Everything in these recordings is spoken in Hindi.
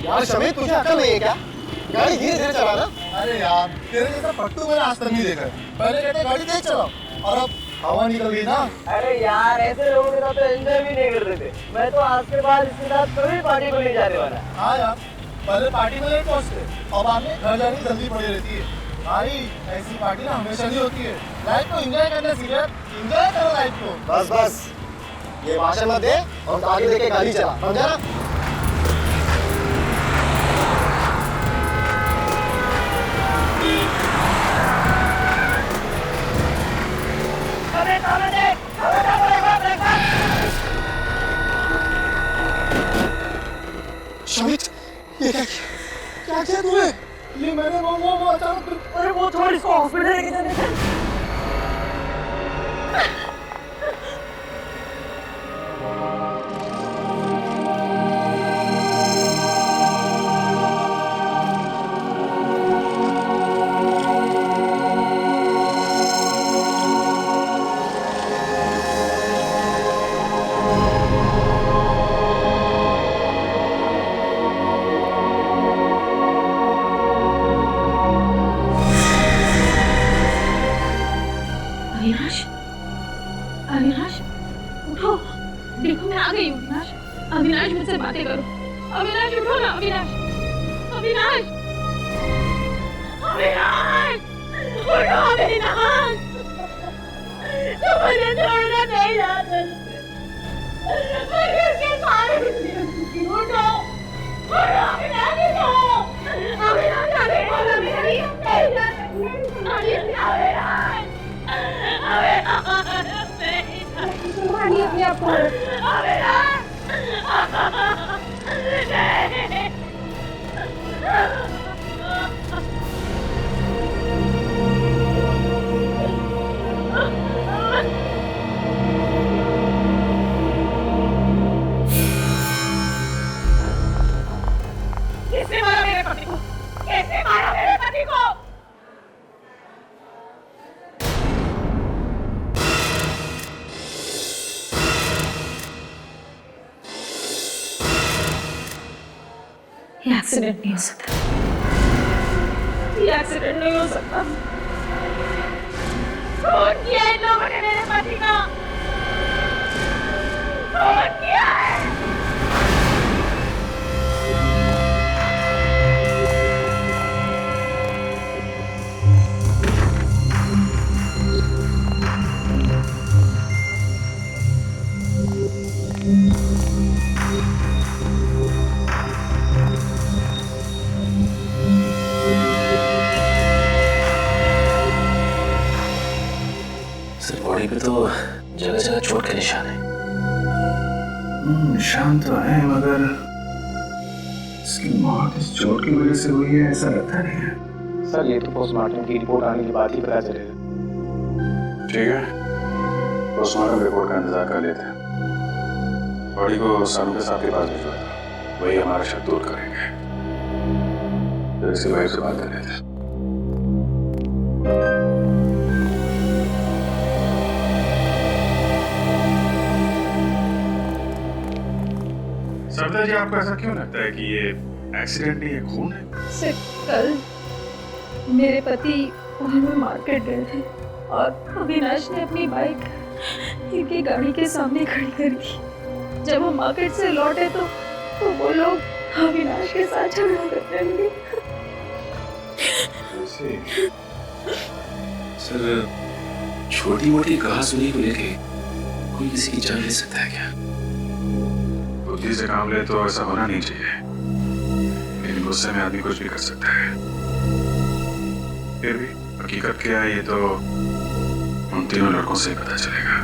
यार शमी, तुझे अकल नहीं है क्या? गाड़ी धीरे धीरे चलाना। अरे यार, तेरे जैसा पट्टू मैंने आज तक नहीं देखा। पहले कहते गाड़ी तेज चलाओ, और अब हवा निकल गई ना। अरे यार, ऐसे लोगों के साथ तो एंजॉय भी नहीं करते थे। मैं तो आज के बाद इसके साथ कभी पार्टी को नहीं जाने वाला। हाँ यार, पहले पार्टी में लेट पहुंचते, अब आगे घर जाने की जल्दी पड़ी रहती है। भाई, ऐसी पार्टी ना हमेशा नहीं होती है। लाइफ को एंजॉय करना सीरियस, एंजॉय करो लाइफ को। बस बस, ये भाषण मत दे और आगे देके गाड़ी चला, समझा ना? शमित, ये क्या किया तूने? ये मैंने वो अचानक। अरे वो छोड़, इसको हॉस्पिटल लेके जाने थे। अविनाश, अविनाश, उठो। देखो मैं आ गई हूँ। अविनाश, अविनाश मुझसे बातें करो। अविनाश उठो ना। अविनाश, अविनाश, अविनाश, उठो अविनाश। तुम मुझे छोड़ना नहीं जा सकते। मैं किसके सहारे जीऊंगी? उठो, उठो अविनाश, उठो। अविनाश, अविनाश, नहीं जा सकते। अविनाश, संभालिए अपने आप को। किसने मारा मेरे पति को? किसने मारा मेरे पति को? ये एक्सीडेंट नहीं हो सकता। ये एक्सीडेंट नहीं हो सकता। खून किया इन लोगों ने मेरे पति का। खून किया है। बॉडी पे तो जगह जगह चोट के निशान है। निशान तो है, मगर इसकी मौत इस चोट की वजह से हुई है ऐसा लगता नहीं है। सर, ये तो पोस्टमार्टम की रिपोर्ट आने के बाद ही पता चलेगा। ठीक है, पोस्टमार्टम रिपोर्ट का इंतजार कर लेते हैं। बॉडी को सानू के साथ के पास भिजवा दो, वही हमारा शक दूर करेंगे। फिर इसके वाइफ से बात कर लेते हैं। सरदार जी, आपको ऐसा क्यों लगता है कि ये एक्सीडेंट नहीं है, खून है? सिर्फ कल मेरे पति में मार्केट गए थे और अविनाश ने अपनी बाइक इनकी गाड़ी के सामने खड़ी कर दी। जब हम मार्केट से लौटे तो वो लोग अविनाश के साथ झगड़ा करने लगे। सर, छोटी मोटी कहासुनी को लेके कोई किसी की जान ले सकता है क्या? बुद्धि से काम ले तो ऐसा होना नहीं चाहिए, लेकिन गुस्से में आदमी कुछ भी कर सकता है। फिर भी हकीकत क्या है ये तो उन तीनों लड़कों से ही पता चलेगा।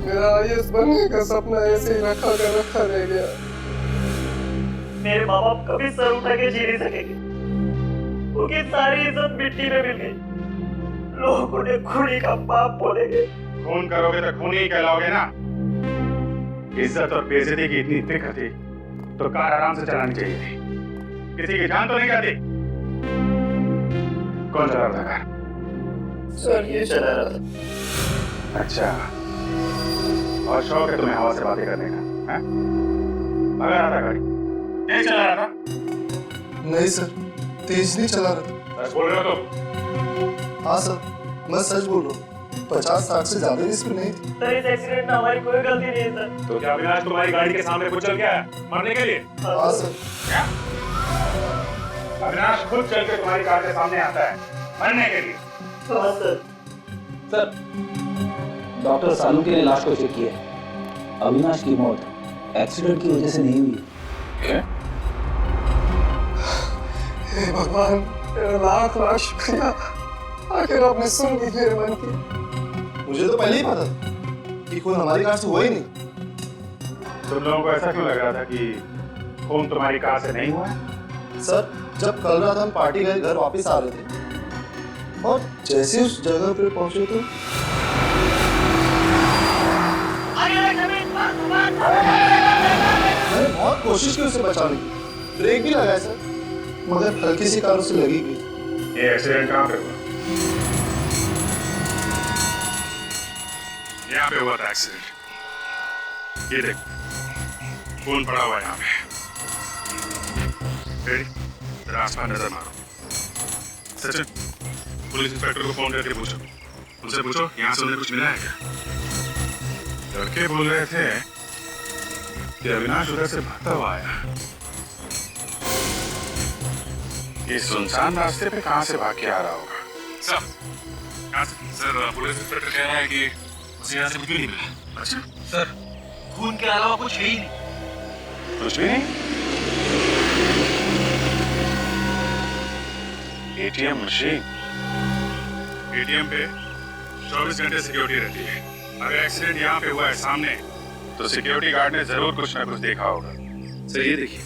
मेरा आईएएस बनने का सपना ऐसे ही रखा रह गया। मेरे माँ बाप कभी सर उठा के जी नहीं सकेंगे। उनकी सारी इज्जत मिट्टी में मिल गई। लोग उन्हें खूनी का बाप बोलेंगे। खून करोगे तो खूनी ही कहलाओगे ना। इज्जत और बेइज्जती की इतनी फिक्र थी तो कार आराम से चलानी चाहिए थी, किसी की जान तो नहीं जाती। कौन चला रहा था कार? सर, ये चला रहा था। अच्छा, और शौक है तुम्हें हवा से बातें करने का? हैं? भगा रहा था गाड़ी, तेज चला रहा था। नहीं सर, तेज नहीं चला रहा। सच बोल रहे हो तुम? हाँ सर, मैं सच बोल रहा हूँ। 50-60 से ज्यादा की स्पीड नहीं थी। सर इस एक्सीडेंट में हमारी कोई गलती नहीं है सर। तो क्या अविनाश तुम्हारी गाड़ी के सामने कुचल गया है मरने के लिए? हाँ सर। क्या? अविनाश खुद चल के तुम्हारी कार के सामने आता है मरने के लिए? हाँ सर। सर, डॉक्टर सालू के लाश को चेक किया। अविनाश की मौत एक्सीडेंट की वजह से नहीं हुई। क्या? हे भगवान, तेरा लाख लाख शुक्रिया। आखिर आपने सुन ली मेरे मन की। मुझे तो पहले ही पता था कि खून हमारी कार से हुआ ही नहीं। तुम लोगों को ऐसा क्यों लग रहा था कि खून तुम्हारी कार से नहीं हुआ है? सर, जब कल रात हम पार्टी गए घर वापस आ रहे थे और जैसे उस जगह पे पहुंचे तो मैंने बहुत कोशिश की उसे बचाने की, ब्रेक भी लगाया सर, मगर हल्की सी कार उसे लगी गई। ये एक्सीडेंट कहाँ पे हुआ? यहाँ पे हुआ था एक्सीडेंट। ये देखो, खून पड़ा हुआ है यहाँ पे। रेडी? जरा आसपास नजर मारो। सचिन, पुलिस इंस्पेक्टर को फोन करके पूछो, उनसे पूछो यहाँ से उन्हें कुछ मिला है क्या? लड़के बोल रहे थे कि अविनाश उधर से भागता हुआ आया। इस सुनसान रास्ते पे कहाँ से भाग के आ रहा होगा? सर, पुलिस इंस्पेक्टर कह रहा है कि उसे यहाँ से कुछ भी नहीं मिला। अच्छा सर, खून के अलावा कुछ है ही नहीं। कुछ भी नहीं? ATM machine. एटीएम पे 24 घंटे सिक्योरिटी रहती है। अगर एक्सीडेंट यहाँ पे हुआ है सामने, तो सिक्योरिटी गार्ड ने जरूर कुछ ना कुछ देखा होगा। सर ये देखिए,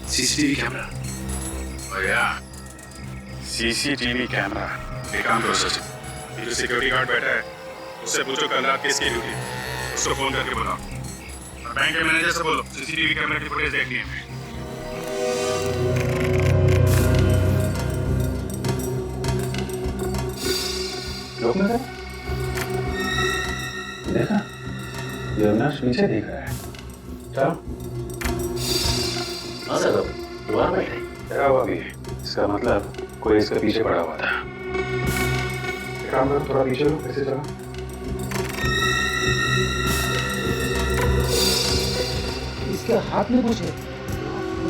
सीसीटीवी कैमरा। भैया, सीसीटीवी कैमरा। एक काम करो सचिन, ये जो सिक्योरिटी गार्ड बैठा है उससे पूछो कल रात किसकी ड्यूटी, उसको फोन करके बुलाओ। और बैंक के मैनेजर से बोलो सीसीटीवी कैमरा की फुटेज देखनी है। लोग नजर देखा, ये अविनाश पीछे देख रहा है। चलो। हाँ सर, दोबारा बैठे। क्या हुआ अभी? इसका मतलब कोई इसके पीछे पड़ा हुआ था। एक काम करो, थोड़ा पीछे लो, ऐसे चलो। इसके हाथ में कुछ है।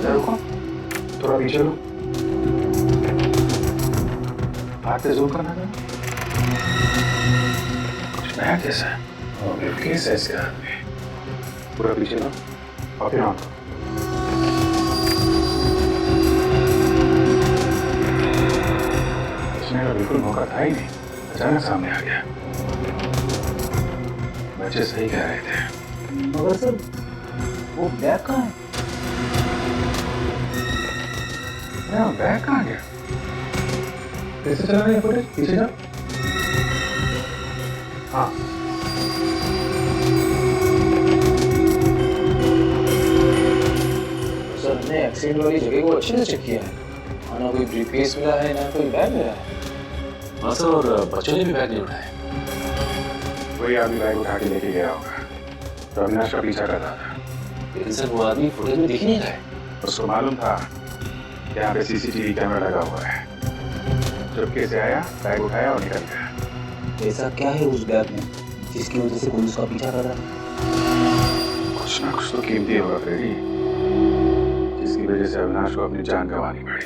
रुको, थोड़ा पीछे लो। हाथ से जूम करना था। कुछ नया कैसा है? और फिर केस है इसके हाथ में। पूरा पीछे लो और फिर आंख। इसमें बिल्कुल मौका था ही नहीं, अचानक सामने आ गया। बच्चे सही कह रहे थे। मगर सर, वो बैग कहाँ है? बैग कहाँ गया? कैसे चला रही है फुटेज? पीछे जाओ। हाँ, सर, हमने एक्सीडेंट वाली जगह को अच्छे से चेक किया है। ना कोई ब्रीफकेस मिला है, ना कोई बैग मिला है। हाँ सर, और बच्चों ने भी बैग नहीं उठाया। वही आदमी बैग उठा के लेके गया होगा तो अविनाश का पीछा कर रहा था। लेकिन सर वो आदमी फुटेज में दिख ही नहीं रहा है। उसको मालूम था कि यहाँ पे सीसीटीवी कैमरा लगा हुआ है। चुपके से आया, बैग उठाया और निकल गया। ऐसा क्या है उस बैग में जिसकी वजह से पुलिस का पीछा कर रहा है? कुछ ना कुछ तो कीमती होगा फ्रेडी, जिसकी वजह से अविनाश को अपनी जान गंवानी पड़ी।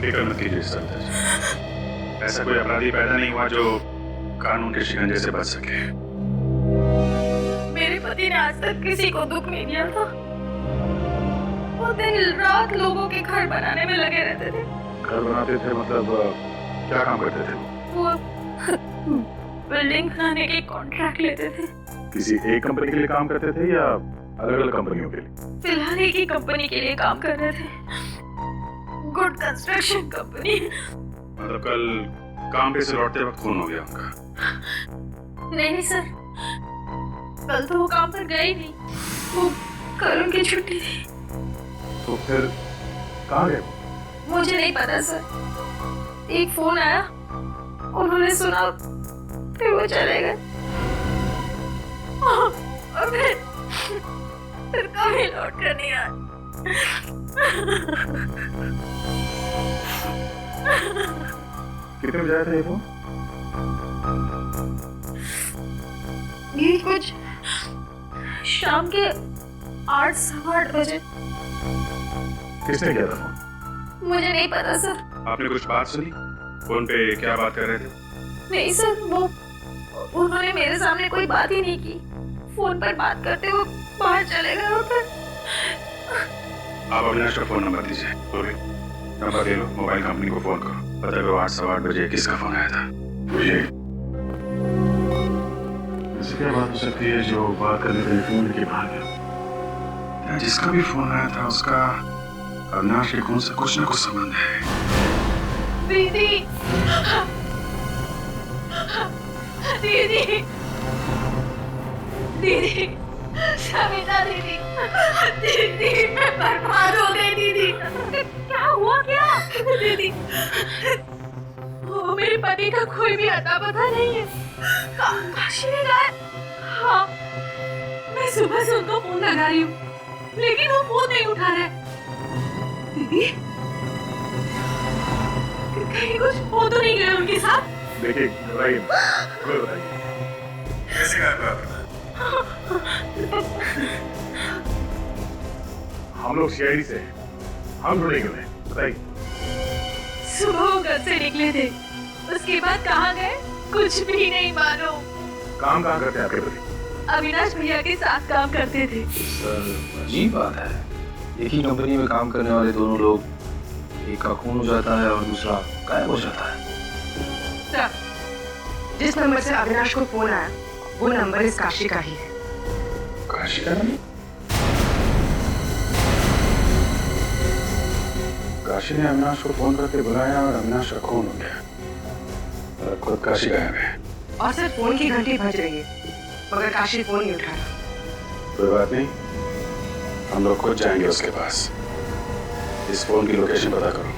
फिक्र मत कीजिए सर, ऐसा कोई अपराधी पैदा नहीं हुआ जो कानून के शिकंजे से बच सके। मेरे पति ने आज तक किसी को दुख नहीं दिया था। वो दिन रात लोगों के घर बनाने में लगे रहते थे। घर बनाते थे मतलब क्या काम करते थे? वो बिल्डिंग बनाने के कॉन्ट्रैक्ट लेते थे। किसी एक कंपनी के लिए काम करते थे या अलग अलग कंपनियों के लिए? फिलहाल एक ही कंपनी के लिए काम कर रहे थे, गुड कंस्ट्रक्शन कंपनी। मतलब कल काम पे से लौटते वक्त खून हो गया उनका? नहीं सर, कल तो वो काम पर गए ही नहीं। वो कल उनकी छुट्टी थी। तो फिर कहाँ गए? मुझे नहीं पता सर, एक फोन आया, उन्होंने सुना, फिर वो चले गए। और फिर कभी लौट कर नहीं आए। कितने बजे आया था ये फोन? ये कुछ शाम के 8 सवा 8 बजे। किसने किया था फोन? मुझे नहीं पता सर। आपने कुछ बात सुनी? फोन पे क्या बात कर रहे थे? नहीं सर, वो उन्होंने मेरे सामने कोई बात ही नहीं की। फोन पर बात करते हुए बाहर चले गए और फिर आप अविनाश का फोन नंबर दीजिए। नंबर दे लो, मोबाइल कंपनी को फोन करो, पता करो 8 सवा 8 बजे किसका फोन आया था। मुझे ऐसी क्या बात हो सकती है जो बात करने के लिए फोन के बाहर गया? या जिसका भी फोन आया था उसका अविनाश के खून से कुछ न कुछ संबंध है। दीदी, दीदी, दीदी, सविता दीदी, दीदी, मैं बर्बाद हो गई दीदी। क्या हुआ क्या? दीदी, वो मेरे पति का कोई भी अता पता नहीं है। काशी में गए। हाँ, मैं सुबह से उनको फोन लगा रही हूँ, लेकिन वो फोन नहीं उठा रहे। दीदी, कहीं कुछ हो तो नहीं गया उनके साथ? देखिए, घबराइए मत, कैसे गायब हुआ? हम लोग सीआईडी से हैं, हम ढूंढेंगे उन्हें, बताइए। सुबह वो घर से निकले थे, उसके बाद कहाँ गए कुछ भी नहीं मालूम। काम कहाँ करते हैं आपके पति? अविनाश भैया के साथ काम करते थे। सर अजीब बात है, एक ही कंपनी में काम करने वाले दोनों लोग, एक का खून हो जाता है और दूसरा गायब हो जाता है। सर, जिस नंबर से अविनाश को फोन आया वो नंबर इस काशी का ही है। काशी का नंबर? काशी ने अविनाश को फोन करके बुलाया और अविनाश का खून हो गया और खुद काशी गायब है। और सर फोन की घंटी बज रही है मगर काशी फोन नहीं उठा रहा। कोई बात नहीं, हम लोग खुद जाएंगे उसके पास। इस फोन की लोकेशन पता करो।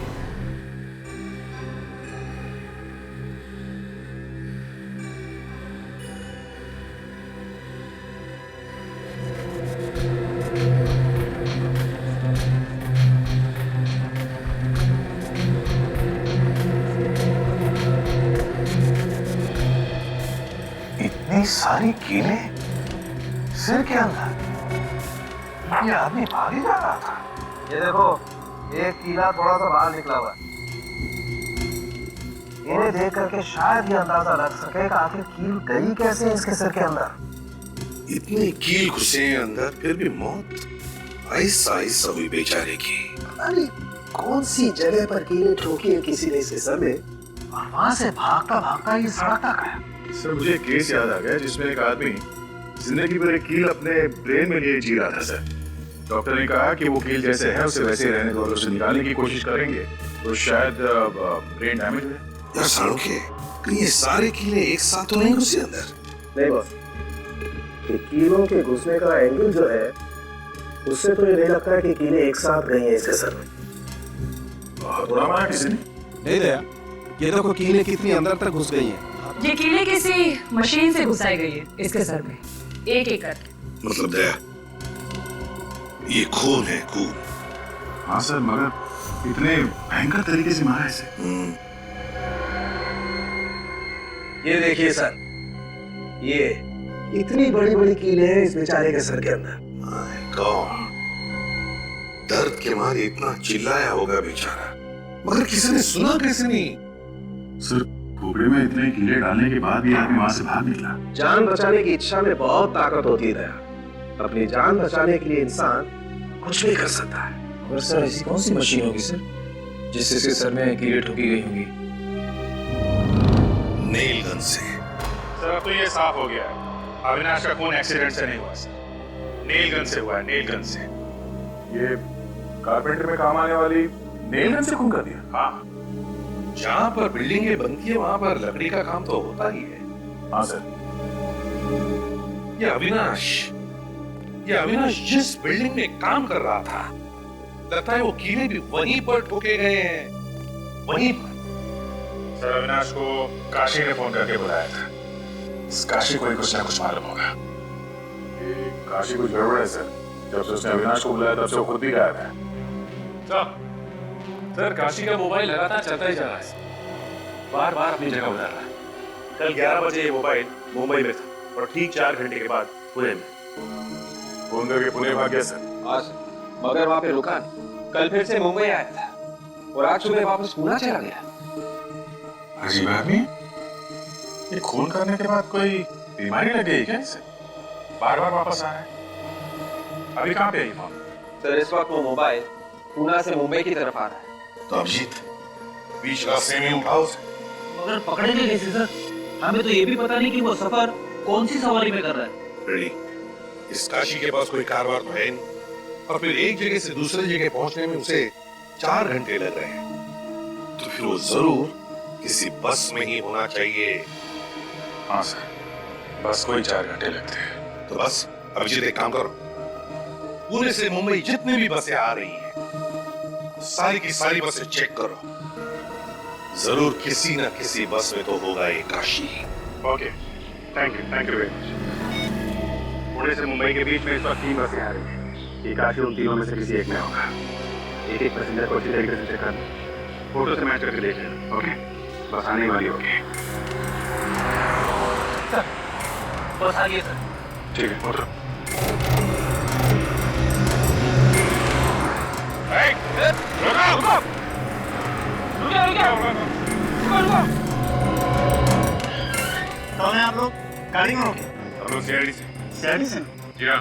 इतनी सारी कीलें सिर के अंदर, ये आदमी भाग ही जा रहा था। ये देखो, एक कीला थोड़ा सा बाहर निकला हुआ है। इन्हें देख करके शायद ये अंदाजा लग सके कि आखिर कील गई कैसे है इसके सिर के अंदर। इतनी कील घुसे अंदर फिर भी मौत ऐसा ऐसा हुई बेचारे की। अरे कौन सी जगह पर कीलें ठोकी है किसी ने इसके सर में, और वहां से भागता भागता ये सड़क तक आया। सर मुझे एक केस याद आ गया जिसमें एक आदमी जिंदगी भर एक कील अपने ब्रेन में लिए जी रहा था सर। डॉक्टर ने कहा कि वो कील जैसे है उसे वैसे ही रहने दो और उसे निकालने की कोशिश करेंगे तो शायद ब्रेन डैमेज हो जाए। यार सालुके, ये सारे कीले एक साथ तो नहीं घुसे अंदर? नहीं बॉस, ये कीलों के घुसने का एंगल जो है उससे तो ये नहीं लगता है कि कीलें एक साथ गई हैं इसके सर में। थोड़ा मारा किसी ने? नहीं दया, ये देखो कीलें कितनी अंदर तक घुस गई हैं। ये कीले किसी मशीन से घुसाई गई है इसके सर में, एक एक करके। मतलब दया, ये खून है, खून। हाँ सर, मगर इतने भयंकर तरीके से मारा इसे। ये देखिए सर, ये इतनी बड़ी बड़ी कीलें हैं इस बेचारे के सर के अंदर। माय गॉड, दर्द के मारे इतना चिल्लाया होगा बेचारा, मगर किसी ने सुना कैसे नहीं? सर खोपड़े में इतने कीले डालने के बाद भी आदमी वहां से बाहर निकला। जान बचाने की इच्छा में बहुत ताकत होती है दया। अपनी जान बचाने के लिए इंसान कुछ भी कर सकता है। और सर ऐसी कौन सी मशीन होगी सर जिससे इसके सर में कीलें ठोकी गई होंगी? नेल गन से। सर अब तो ये साफ हो गया है, अविनाश का खून एक्सीडेंट से नहीं हुआ सर, नेल गन से हुआ है, नेल गन से। ये कारपेंटर में काम आने वाली नेल गन से खून कर दिया? हाँ। जहाँ पर बिल्डिंगें बनती है वहां पर लकड़ी का काम तो होता ही है। हाँ सर। ये अविनाश जिस बिल्डिंग में काम कर रहा था, लगता है वो कीले भी वहीं पर ठोके गए हैं, वहीं पर। सर अविनाश को काशी ने फोन करके बुलाया था। इस काशी को ही कुछ ना कुछ मालूम होगा। ये काशी कुछ गड़बड़ है सर। जब से उसने अविनाश को बुलाया तब से वो खुद भी गायब है। सर काशी का मोबाइल लगातार चलता ही जा रहा है, बार बार अपनी जगह बदल रहा है। कल 11 बजे ये मोबाइल मुंबई में था और ठीक 4 घंटे के बाद पुणे में। फोन करके पुणे भाग गया सर। आज मगर वहां पे रुका नहीं, कल फिर से मुंबई आया था और आज सुबह वापस पुणे चला गया। अजीब आदमी, ये खून करने के बाद कोई बीमारी लग गई क्या इसे? बार बार वापस आ रहा है। अभी कहाँ पे है ये फोन? सर इस वक्त वो मोबाइल पुणे से मुंबई की तरफ आ रहा है। तो अभिजीत बीच रास्ते में उठाओ उसे। मगर पकड़ेंगे कैसे सर? हमें तो ये भी पता नहीं कि वो सफर कौन सी सवारी में कर रहा है। रेडी, इस काशी के पास कोई कारवार तो है नहीं और फिर एक जगह से दूसरी जगह पहुंचने में उसे 4 घंटे लग रहे हैं, तो फिर वो जरूर किसी बस में ही होना चाहिए। हाँ सर, बस कोई 4 घंटे लगते हैं। तो बस अभिजीत एक काम करो, पुणे से मुंबई जितनी भी बसें आ रही हैं सारी की सारी बसें चेक करो, जरूर किसी ना किसी बस में तो होगा ये Kashi. Okay, thank you very much. Pune से मुंबई के बीच में इस वक्त 3 बसें आ रही हैं। ये काशी उन तीनों में से किसी एक में होगा। एक पैसेंजर को अच्छी तरीके से चेक कर लो, फोटो से मैच करके देख लेना। ओके, बस आने वाली होगी। सर बस आ गई सर। ठीक है, उतरो। कौन है आप लोग? गाड़ी में हो क्या? हम लोग सीआईडी से। सीआईडी से? जी हाँ,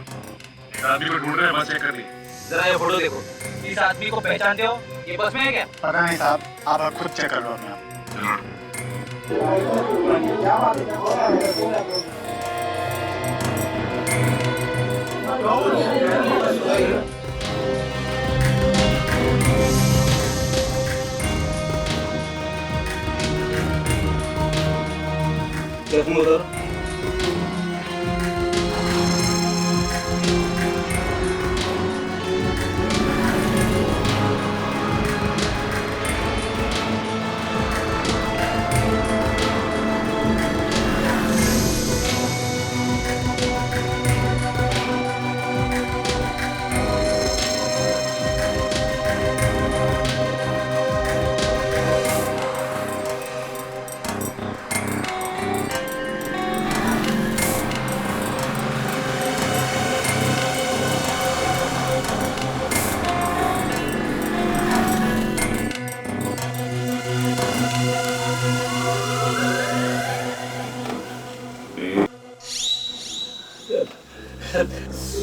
एक आदमी को ढूंढ रहे हैं, बस चेक कर ली। जरा ये फोटो देखो, इस आदमी को पहचानते हो? ये बस में है क्या? पता नहीं साहब, आप खुद चेक कर लो अपने आप। उधर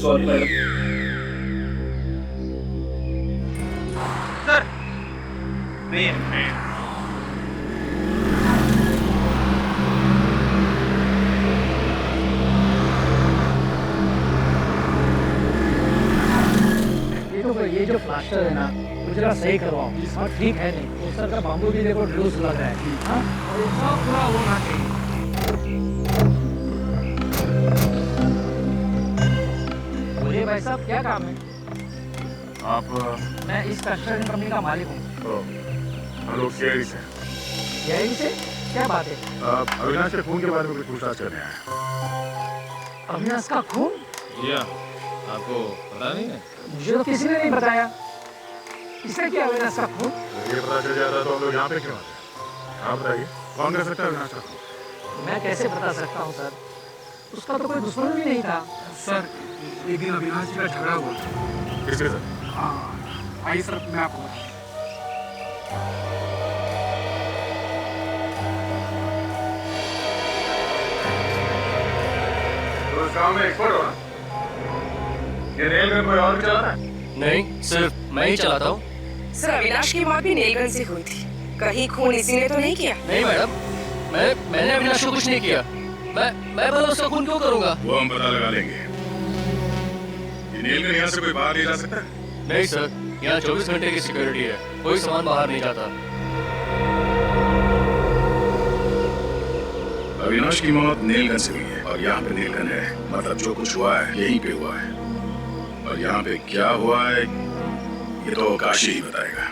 सॉरी मैडम। सर ये जो प्लास्टर है ना वो जरा सही करवाओ, हाँ ठीक है नहीं तो सर का बाम्बू भी देखो ड्लूस लग रहा है। हाँ और ये सब पूरा होना चाहिए। बोलिए भाई साहब क्या काम है? आप? मैं इस कंस्ट्रक्शन कंपनी का मालिक हूँ। हम लोग सीआईडी से। यही से क्या बात है? अविनाश के खून के बारे में कुछ पूछताछ करने आए। अविनाश का खून? जी हाँ, आपको पता नहीं है? मुझे तो किसी ने नहीं बताया। किसने किया अविनाश का खून? ये पता चल जाता तो हम लोग यहाँ पे क्यों आते? आप बताइए, कौन कर सकता है अविनाश का खून? मैं कैसे बता सकता हूँ सर, उसका तो कोई दुश्मन भी नहीं था। सर एक दिन अविनाश जी का झगड़ा हुआ। किसके साथ? हाँ आइए सर मैं आपको बताऊँ। तो इस काम में एक्सपर्ट हो ना? ये नेल गन कोई और भी चलाता है? नहीं, सिर्फ मैं ही चलाता हूँ। सर अविनाश की मौत भी नेल गन से हुई थी, कहीं खून इसी ने तो नहीं किया? नहीं मैडम, मैंने अविनाश को कुछ नहीं किया। मैं भला उसका खून क्यों करूँगा? वो हम पता लगा लेंगे। ये नेल गन यहाँ से कोई बाहर ले जा सकता है? नहीं सर, यहाँ 24 घंटे की सिक्योरिटी है, कोई सामान बाहर नहीं जाता। अविनाश की मौत नेल गन से हुई है और यहाँ पे नेल गन है, मतलब जो कुछ हुआ है यहीं पे हुआ है। और यहाँ पे क्या हुआ है ये तो काशी ही बताएगा।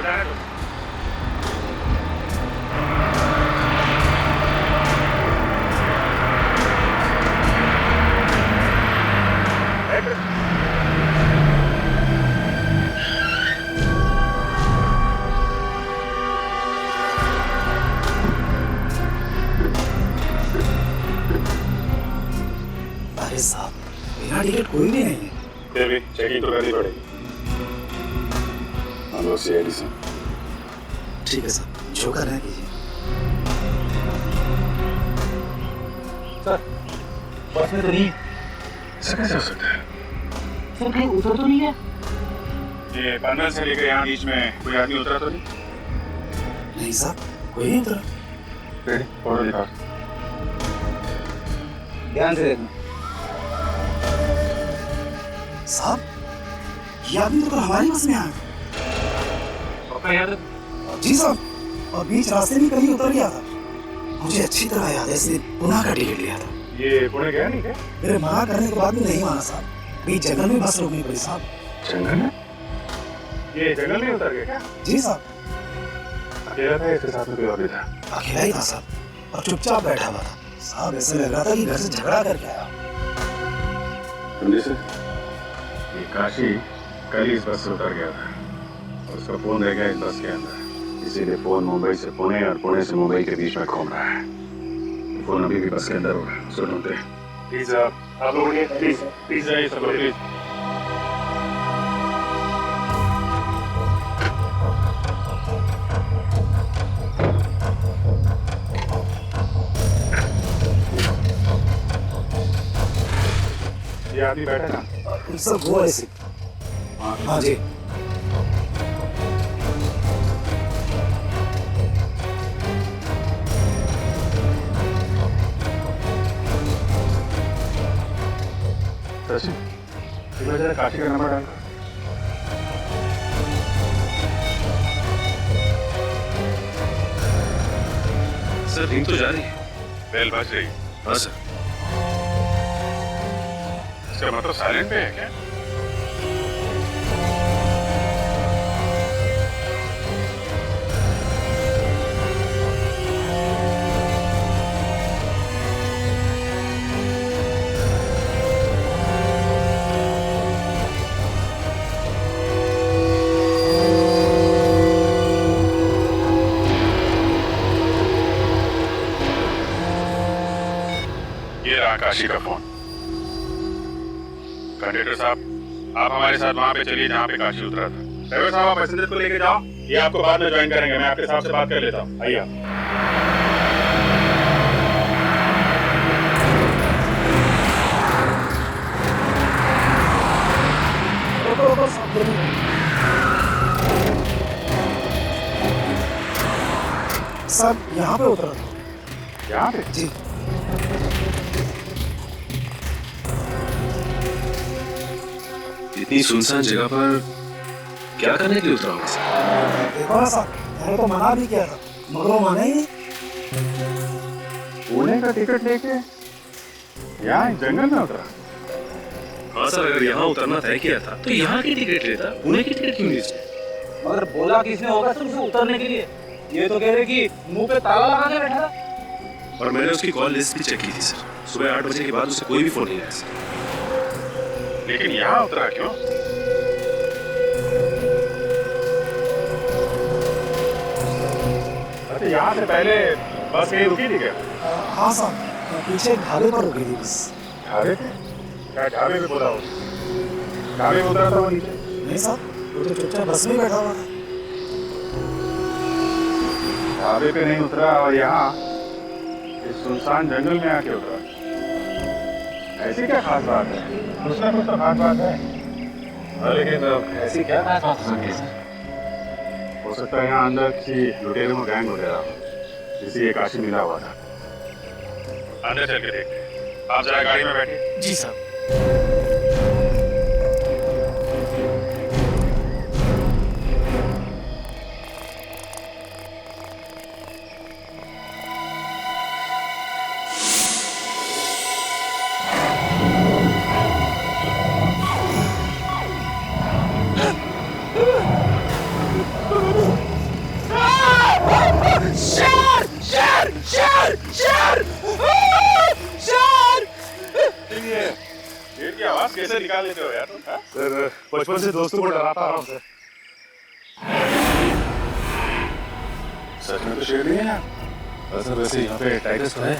जाने दो। अरे साहब, बिना टिकट कोई भी नहीं है। फिर भी चेकिंग तो करनी पड़ेगी। हेलो सीआईडी से। ठीक है सर, जो करना है कीजिए। सर बस में तो नहीं। ऐसा कैसे हो सकता है? सर कहीं उतर तो नहीं है? ये पनवेल से लेकर यहाँ बीच में कोई आदमी उतरा तो नहीं? नहीं साहब, कोई नहीं उतरा। फिर फोटो दिखा। ध्यान से देखना। साहब, ये आदमी तो हमारी बस में आया। पक्का याद है? जी साहब, और बीच रास्ते में कहीं उतर गया था। मुझे अच्छी तरह याद है, इसलिए पुणे का टिकट लिया था। ये पुणे गया नहीं क्या? मेरे मना करने के बाद भी नहीं माना साहब। बीच जंगल में बस रोकनी पड़ी साहब। जंगल में? ये जंगल में उतर गया क्या? जी साहब। अकेला था, इसके साथ में कोई और भी था? अकेला ही था साहब, और चुपचाप बैठा हुआ था साहब। ऐसे लग रहा था कि घर से झगड़ा करके आया। समझे सर, ये काशी कल ही इस बस से उतर गया था और उसका फोन रह गया इस बस के अंदर। इसीलिए फोन मुंबई से पुणे और पुणे से मुंबई के बीच में घूम रहा है। फोन अभी भी बस के अंदर होगा, उसको ढूंढते हैं। प्लीज आप लोग प्लीज आइए सब लोग प्लीज। ये आदमी बैठा ना? सर वो ऐसे। हाँ जी। सचिन, जरा काशी का नंबर डाल। सर रिंग तो जा रही है। बेल बज रही। हाँ सर। इसका मतलब साइलेंट पे है क्या? काशी का फोन। कंडक्टर साहब, आप हमारे साथ वहां पे चलिए जहाँ पे काशी उतरा था। ड्राइवर साहब, आप पैसेंजर को लेके जाओ, ये आपको बाद में ज्वाइन करेंगे। मैं आपके साहब से बात कर लेता हूँ। आइए आप। सब यहाँ पे उतरा था। यहाँ पे? जी। इतनी सुनसान जगह पर क्या करने के लिए उतरा हूँ? देखो ना साहब, मैंने तो मना भी किया था, मगर वो माने ही नहीं। पुणे का टिकट लेके यहाँ जंगल में उतरा? हाँ सर, अगर यहाँ उतरना तय किया था तो यहाँ की टिकट लेता, पुणे की टिकट क्यों ली? मगर बोला किसने होगा सर उसे उतरने के लिए? ये तो कह रहे कि मुंह पे ताला लगा के बैठा था। और मैंने उसकी कॉल लिस्ट भी चेक की थी सर। सुबह 8 बजे के बाद उसे कोई भी फोन नहीं आया सर। लेकिन यहाँ उतरा क्यों? अच्छा, यहाँ से पहले बस कहीं रुकी थी क्या? हाँ साहब, पीछे ढाबे पर रुकी थी बस। ढाबे पे? क्या ढाबे पे बोला हो? ढाबे पे उतरा था वो नीचे? नहीं साहब, वो तो चुपचाप बस में बैठा हुआ था। ढाबे पे नहीं उतरा और यहाँ इस सुनसान जंगल में आके उतरा। ऐसी क्या खास बात है? कुछ ना कुछ तो खास बात है। लेकिन ऐसी क्या खास बात हो सकती है? हो सकता है यहाँ अंदर किसी लुटेरों में गैंग वगैरह जिसे ये काशी मिला हुआ था। अंदर चल के देखते हैं। आप जरा गाड़ी में बैठिए। जी साहब। मास्क कैसे निकाल लेते हो यार? सर बचपन से दोस्तों को डराता आ रहा हूँ सर। सच में तो शेर नहीं है यार। सर वैसे यहाँ पे टाइगर्स तो है।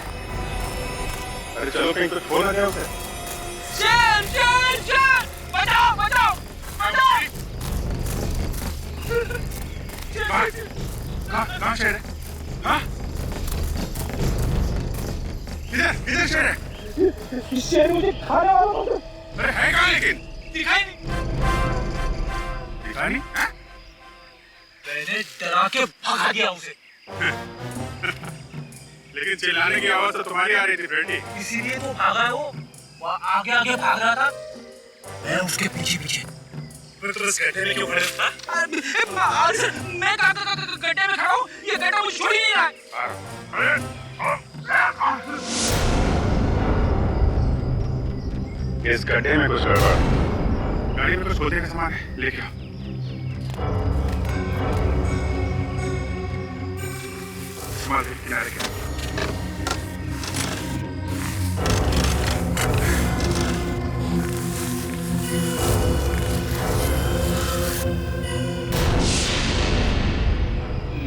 अरे चलो कहीं तो छोड़ ना जाओ उसे। शेर शेर शेर बचाओ बचाओ बचाओ। कहाँ शेर है? हाँ? किधर शेर है? शेर मुझे खाने वाला बोल रहा। अरे है कहाँ लेकिन? दिखाई नहीं। दिखाई नहीं? हाँ? मैंने डरा के भगा दिया उसे। लेकिन चिल्लाने की आवाज तो तुम्हारी आ रही थी फ्रेंडी। इसीलिए तो भागा है वो आगे आगे भाग रहा था, मैं उसके पीछे पीछे। फिर तुम इस गड्ढे में क्यों खड़े थे? मैं गड्ढे में खड़ा हूँ, ये गड्ढा मुझे छोड़ ही नहीं रहा है। इस गड्ढे में कुछ गड़बड़। गाड़ी में कुछ खोदने का सामान है, लेके आओ। सामान किनारे के।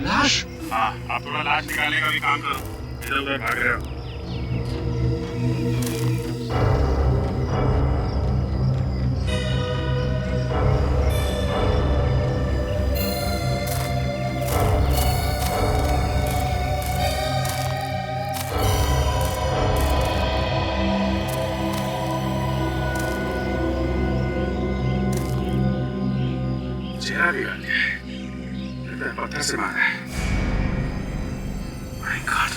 लाश? हाँ, आप थोड़ा लाश निकालने का भी काम करो। इधर उधर भाग रहे हो। चेहरा भी गाल दिया है। लगता है पत्थर से मारा है। My God.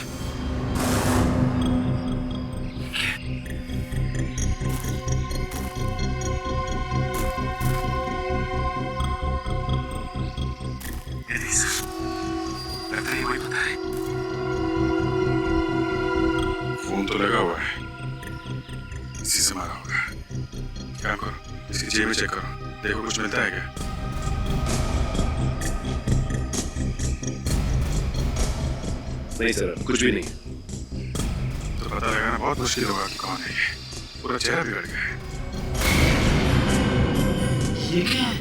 ये नहीं सर, लगता है वही पता है। फोन तो लगा हुआ है, इसी से मारा होगा। क्या करो, इसकी जेब में चेक करो, देखो कुछ मिलता है क्या? नहीं सर, कुछ भी नहीं। तो पता लगाना बहुत मुश्किल होगा कि कौन है ये। पूरा चेहरा बिगड़ गया है। ये क्या है?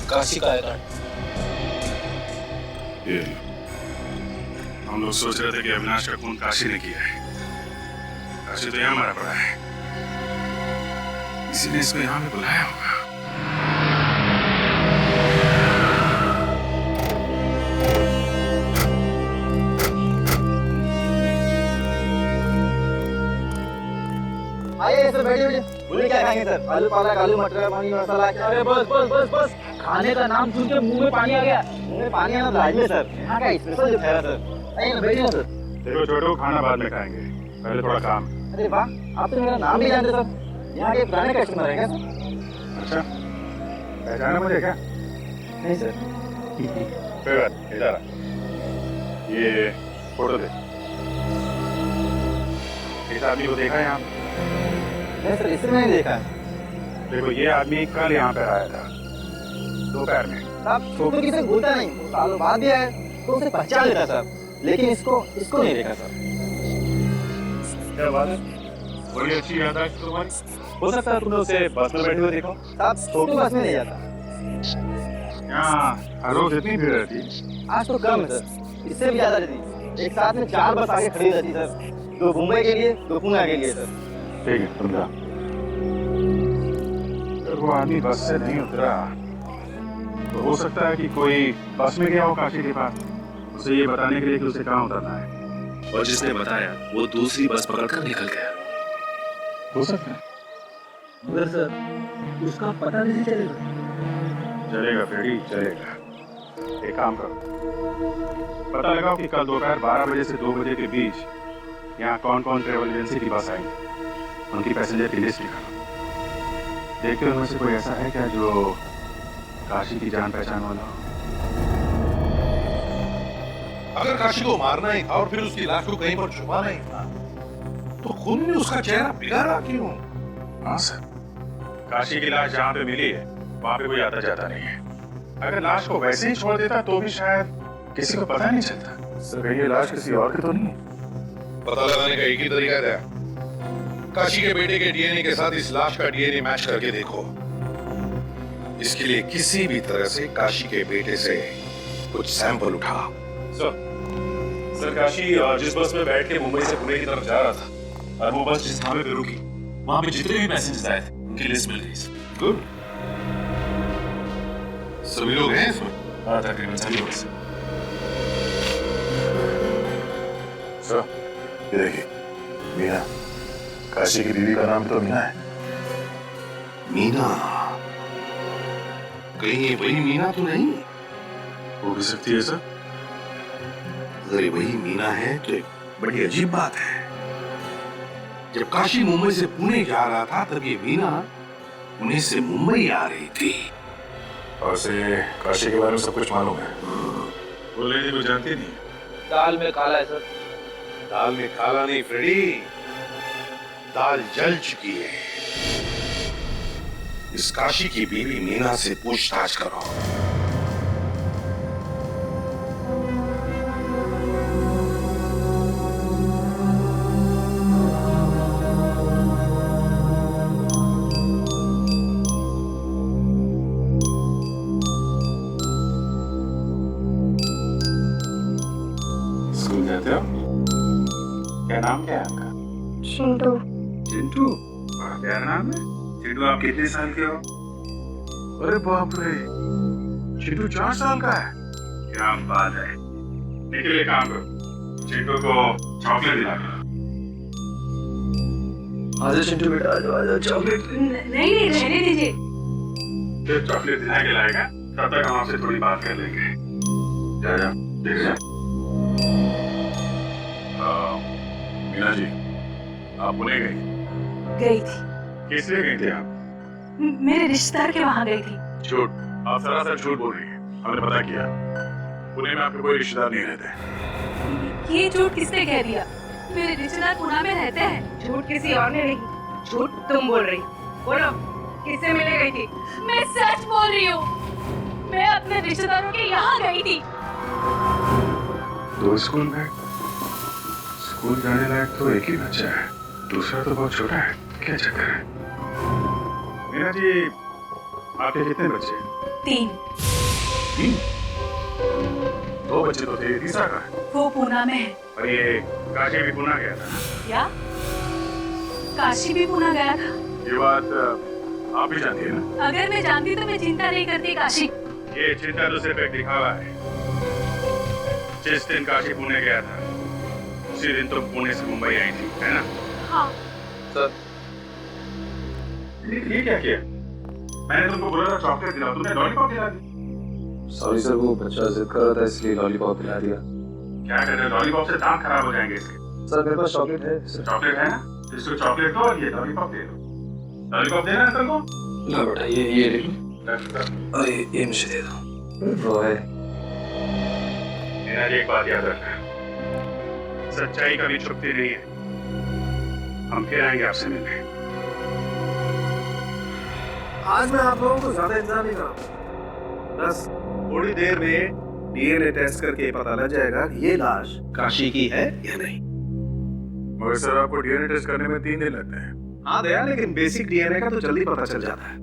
काशी का है कार्ड। ये हम लोग सोच रहे थे कि अविनाश का खून काशी ने किया है। काशी तो यहाँ मारा पड़ा है, इसी ने इसको यहाँ पे बुलाया होगा। आइए सर, बैठिए बैठिए। बोलिए क्या खाएंगे सर? आलू पालक, आलू मटर, पानी मसाला। अरे बस बस बस बस, खाने का नाम सुन के मुंह में पानी आ गया। मुंह में पानी आना लाजमी सर, यहाँ का स्पेशल जो है सर। आइए ना, बैठिए ना सर। देखो छोटू, खाना बाद में खाएंगे, पहले थोड़ा काम। अरे वाह, आप तो मेरा नाम भी जानते सर। यहाँ के पुराने कस्टमर है क्या सर? अच्छा, पहचाना मुझे क्या? नहीं सर। कोई बात नहीं, इधर आ। ये फोटो दे। इस आदमी को देखा है यहाँ? नहीं सर, इसे मैंने देखा है। देखो, ये आदमी कल यहाँ पे आया था, दोपहर में। आप छोटू किसे भूलता नहीं, सालों बाद भी आया तो उसे पहचान लेता सर, लेकिन इसको नहीं देखा सर। क्या बात है? बड़ी अच्छी याददाश्त तुम्हारी। हो सकता है तुमने उसे बस में बैठे हुए देखो। साहब, छोटू बस में नहीं जाता। यहाँ हर रोज इतनी भीड़ रहती? आज तो कम है सर, इससे भी ज्यादा रहती। एक साथ में 4 बस आगे खड़ी रहती सर, 2 मुंबई के लिए, 2 पुणे के लिए सर। ठीक है, तुम जाओ। अगर वो आदमी बस से नहीं उतरा तो हो सकता है कि कोई बस में गया हो काशी के पास, उसे ये बताने के लिए कि उसे कहाँ उतरना है। और जिसने बताया वो दूसरी बस पकड़कर निकल गया। हो सकता है। मगर सर, उसका पता नहीं चलेगा। चलेगा फ्रेडी, चलेगा। एक काम करो, पता लगाओ कि कल दोपहर 12 बजे से 2 बजे के बीच यहाँ कौन कौन ट्रेवल एजेंसी की बस आई, उनकी पैसेंजर की लिस्ट निकालो। देखते हो उनमें से कोई ऐसा है क्या जो काशी की जान पहचान वाला हो? अगर काशी को मारना ही था और फिर उसकी लाश को कहीं पर छुपाना ही था, तो खून ने उसका चेहरा बिगाड़ा क्यों? हाँ सर, काशी की लाश जहाँ पे मिली है वहाँ पे कोई आता जाता नहीं है। अगर लाश को वैसे ही छोड़ देता तो भी शायद किसी को पता नहीं चलता। सर कहीं ये लाश किसी और की तो नहीं? पता लगाने का एक ही तरीका था, काशी के बेटे के डीएनए के साथ इस लाश का डीएनए मैच करके देखो। इसके लिए किसी भी तरह से काशी के बेटे से कुछ सैंपल उठा। सर काशी जिस बस में बैठ के मुंबई से पुणे की तरफ जा रहा था और वो बस जिस ढाबे पे रुकी, वहां पे जितने भी मैसेजेस आए थे उनकी लिस्ट मिल गई। गुड। सभी लोग हैं इसमें? हाँ तकरीबन सभी लोग। सर ये देखिए, मीना, काशी की बीवी का नाम तो मीना है। मीना? कहीं ये वही मीना तो नहीं? हो भी सकती है सर। अगर ये वही मीना है तो एक बड़ी अजीब बात है। जब काशी मुंबई से पुणे जा रहा था तब ये मीना पुणे से मुंबई आ रही थी। और से काशी के बारे में सब कुछ मालूम है। वो लेडी को जानती नहीं? दाल में काला है सर। दाल में काला नहीं फ्रेडी, दाल जल चुकी है। इस काशी की बीवी मीना से पूछताछ करो। स्कूल जाते हो? क्या नाम क्या है आपका? चिंटू। चिंटू? बड़ा प्यारा नाम है। चिंटू आप कितने साल के हो? अरे बाप रे, चिंटू 4 साल का है। क्या बात है। निकले काम करो, चिंटू को चॉकलेट दिला दो। आजा चिंटू बेटा, आजा चॉकलेट। नहीं रहने दीजिए। फिर चॉकलेट दिला के लाएगा, तब तक हम आपसे थोड़ी बात कर लेंगे। जा जा, देख जा। मीना जी, आप पुणे गई थी। किस लिए गई थी आप? मेरे रिश्तेदार के वहाँ गई थी। झूठ, आप सरासर झूठ बोल रही हैं। हमने पता किया, पुणे में आपके कोई रिश्तेदार नहीं रहते। ये झूठ किसने कह दिया? मेरे रिश्तेदार पुणे में रहते हैं। झूठ किसी और ने नहीं, झूठ तुम बोल रही। बोलो, किससे मिलने गई थी? मैं सच बोल रही हूँ। मैं अपने रिश्तेदारों के यहाँ गई थी। दो स्कूल में? स्कूल जाने लायक तो एक ही बच्चा है, दूसरा तो बहुत छोटा है। क्या चक्कर है? मीना जी, आपके कितने बच्चे? 3। 3? 2 बच्चे तो थे, तीसरा कहाँ है? वो पुणे में है। और ये काशी भी पुणे गया था? क्या? काशी भी पुणे गया था? ये बात आप भी जानती है ना? अगर मैं जानती तो मैं चिंता नहीं करती काशी। ये चिंता तो सिर्फ एक दिखावा है। जिस दिन काशी पुणे गया था, उसी दिन तो पुणे से मुंबई आई थी, है ना? हाँ। सर, ये क्या किया? मैंने तुमको बोला था चॉकलेट दिलाओ, तुमने लॉलीपॉप दिला दी। सॉरी सर, वो बच्चा जिद कर रहा था इसलिए लॉलीपॉप दिला दिया। क्या कर रहे हो? लॉलीपॉप से दांत खराब हो जाएंगे इसके। सर मेरे पास चॉकलेट है। चॉकलेट है ना? इसको चॉकलेट दो और ये लॉलीपॉप दे दो। लॉलीपॉप देना है तुमको? ला बेटा, ये ले लो। अरे ये मुझे दे दो। वो है। मीना जी, एक बात याद रखना, सच्चाई कभी छुपती नहीं है। हम फिर आएंगे आपसे मिलने। आज मैं आप लोगों को ज्यादा इंतजार नहीं करूंगा। बस थोड़ी देर में डीएनए टेस्ट करके पता लग जाएगा कि ये लाश काशी की है या नहीं। मगर सर, आपको डीएनए टेस्ट करने में 3 दिन लगते हैं। हाँ दया, लेकिन बेसिक डीएनए का तो जल्दी पता चल जाता है।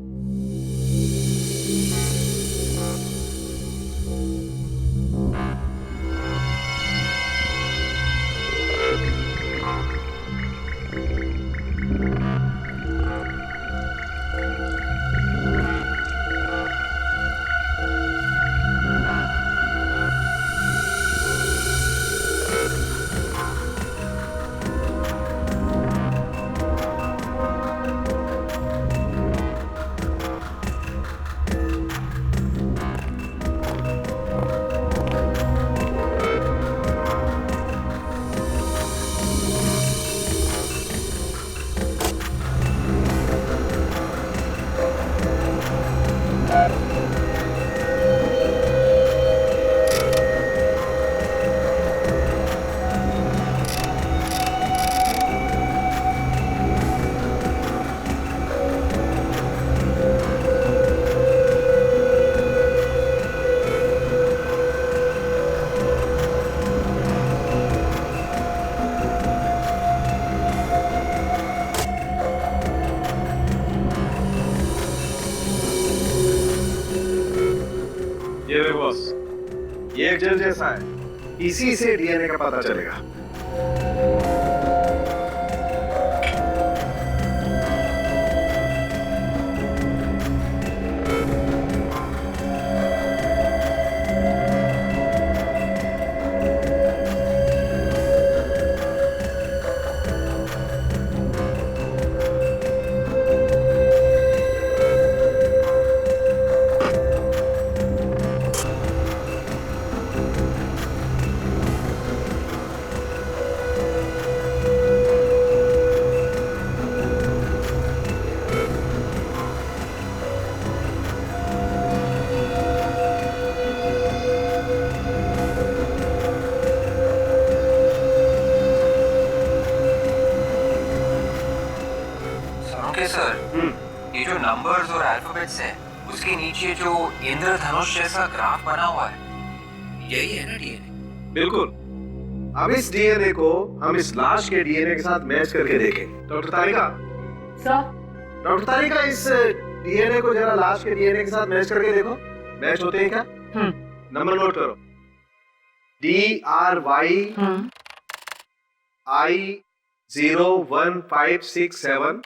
देखो बॉस, ये एक जेल जैसा है, इसी से डीएनए का पता चलेगा। सर, ये जो नंबर्स और अल्फाबेट्स है, उसके नीचे जो इंद्रधनुष जैसा ग्राफ बना हुआ है, यही है ना डीएनए? बिल्कुल। अब इस डीएनए को हम इस लाश के डीएनए के साथ मैच करके देखें। डॉक्टर तारिका, डॉक्टर तारिका, इस डीएनए को जरा लाश के डीएनए के साथ मैच करके देखो, मैच होते हैं क्या? नंबर नोट करो, DRY I01567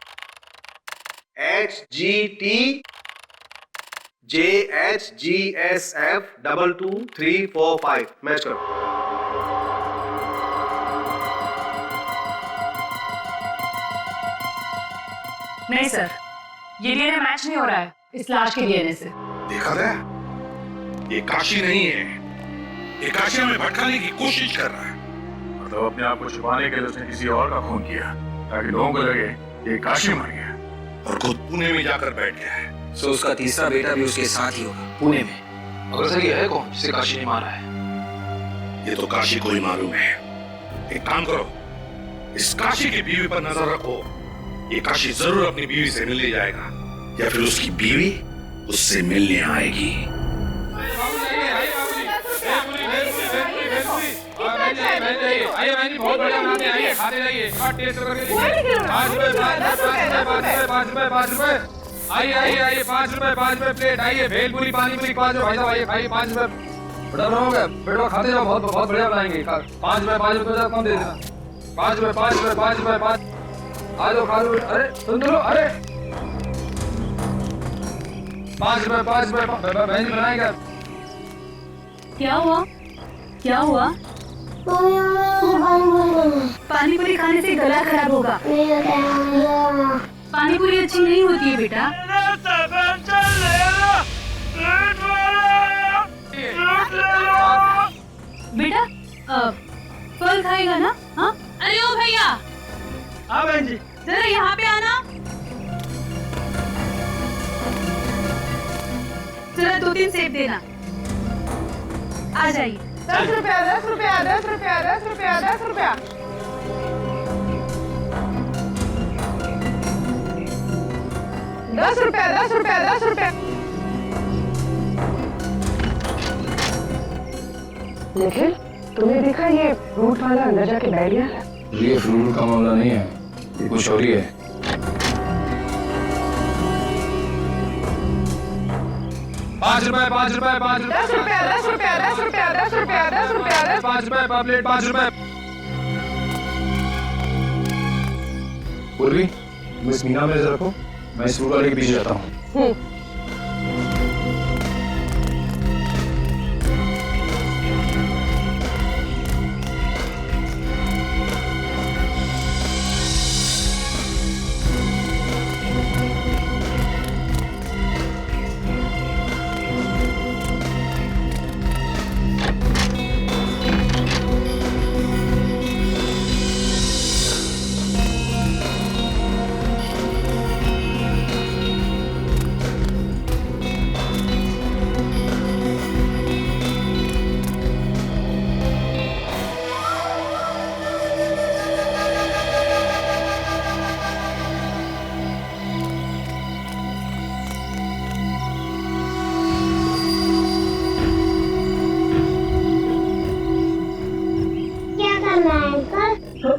HGT JHGSF 22345 match करो। नहीं सर, ये डीएनए मैच नहीं हो रहा है इस लाश के डीएनए से। देखा था, ये काशी नहीं है, ये काशी हमें भटकाने की कोशिश कर रहा है। मतलब अपने आप को छुपाने के लिए उसने किसी और का खून किया ताकि लोगों को लगे ये काशी मर गया और खुद पुणे में जाकर बैठ गया है। सो उसका तीसरा बेटा भी उसके साथ ही होगा पुणे में। अगर सर ये है कौन जिसे काशी ने मारा है? ये तो काशी को ही मालूम है। एक काम करो, इस काशी की बीवी पर नजर रखो। ये काशी जरूर अपनी बीवी से मिलने जाएगा या फिर उसकी बीवी उससे मिलने आएगी। बहुत बढ़िया बनाते हैं, आइए खाते जाइए, टेस्ट करके देखिए। 5 रुपए, आइए आइए आइए, 5 रुपए प्लेट, आइए भेलपुरी पानी पूरी 5 रुपए, भाई साहब आइए खाइए 5 रुपए। बड़ा बनाओगे बेटा, खाते जाओ, बहुत बहुत बढ़िया बनाएंगे। 5 रुपए कम दे देना। 5 रुपए 5 आ जाओ खा लो। अरे सुन लो, अरे 5 रुपए बहन जी बनाएगा। क्या हुआ? पानी पूरी खाने से गला खराब होगा। पानी पूरी अच्छी नहीं होती है बेटा। बेटा फल खाएगा ना? हाँ, अरे ओ भैया, हाँ बहन जी, जरा यहाँ पे आना। जरा 2-3 सेब देना। आ जाइए। 10 रुपया 10 रुपया 10 रुपया 10 रुपया 10 रुपया। 10 रुपया 10 रुपया 10 रुपया। निखिल, तुमने देखा ये फ्रूट वाला अंदर जाके बैठ गया? ये फ्रूट का मामला नहीं है, ये कुछ और ही है। 5 रुपए 10 रुपया 10 रुपया 10 रुपया 10 रुपया 10 रुपया 5 रुपए प्लेट 5 रुपए। पूर्वी, तुम इस मीना में नजर रखो, मैं इस फ्रूट वाले के पीछे जाता हूँ।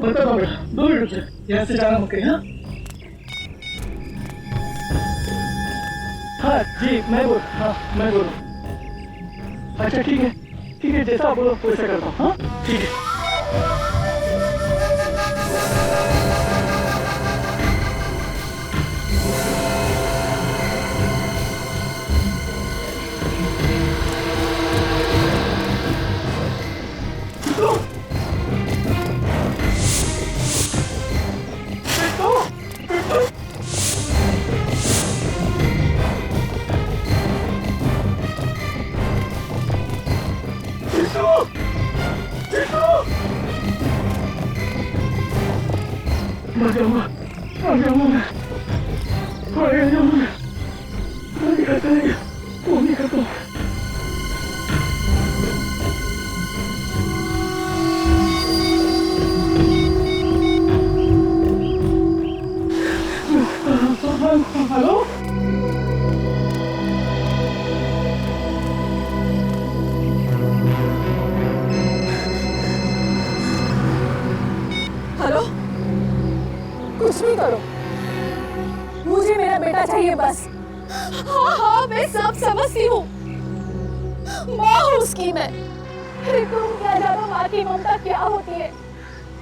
बताओ बेटा, 2 मिनट रुक, यहाँ से जाना मुझे। हाँ जी, मैं बोल। अच्छा ठीक है जैसा आप बोलो वैसा करता हूँ। हाँ ठीक है। हेलो, कुछ भी करो, मुझे मेरा बेटा चाहिए बस। हाँ मैं सब समझती हूँ, माँ हूँ उसकी मैं। तुम क्या जानो माँ की ममता क्या होती है।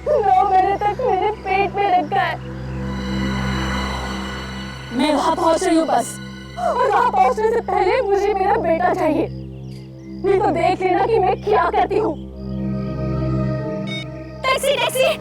9 महीने तक मेरे पेट में रखा है। मैं वहाँ पहुँच रही हूँ बस, और वहाँ पहुँचने से पहले मुझे मेरा बेटा चाहिए। नहीं तो देख लेना कि मैं क्या करती हूँ। Taxi taxi.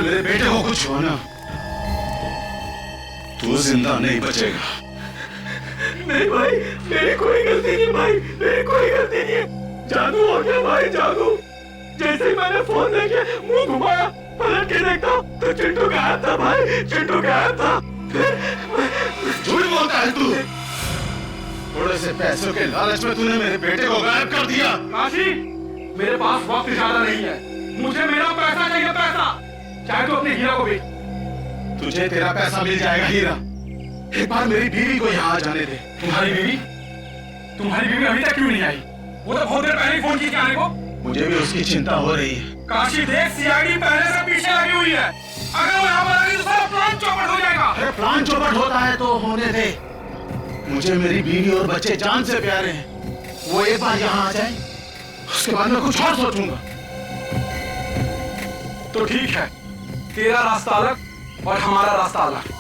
मेरे बेटे को कुछ हुआ ना, तू जिंदा नहीं बचेगा। नहीं भाई, मेरी कोई गलती नहीं भाई, मेरी कोई गलती नहीं है। जादू हो गया भाई, जादू। जैसे ही मैंने फोन देखे मुंह घुमाया, पलट के देखता तो चिंटू गायब था भाई, चिंटू गायब था। झूठ बोलता है तू। थोड़े से पैसों के लालच में तूने मेरे बेटे को गायब कर दिया। काशी, मेरे पास वक्त ज्यादा नहीं है, मुझे मेरा पैसा चाहिए, पैसा। चाहे तो अपने हीरा को बेच। तुझे तेरा पैसा मिल जाएगा हीरा। एक बार मेरी बीवी को यहाँ आ जाने दे। तुम्हारी बीवी अभी तक क्यों नहीं आई? वो तो बहुत देर पहले ही फोन की आने को। मुझे भी उसकी चिंता हो रही है। काशी देख, सीआईडी पहले से पीछे लगी हुई है। अगर वो यहाँ पर आ गई तो सारा प्लान चौपट हो जाएगा। अरे प्लान चौपट होता है तो होने दे। मुझे मेरी बीवी और बच्चे जान से प्यारे हैं। वो एक बार यहाँ आ जाए, उसके बाद मैं कुछ और सोचूंगा। तो ठीक है, तेरा रास्ता अलग और हमारा रास्ता अलग।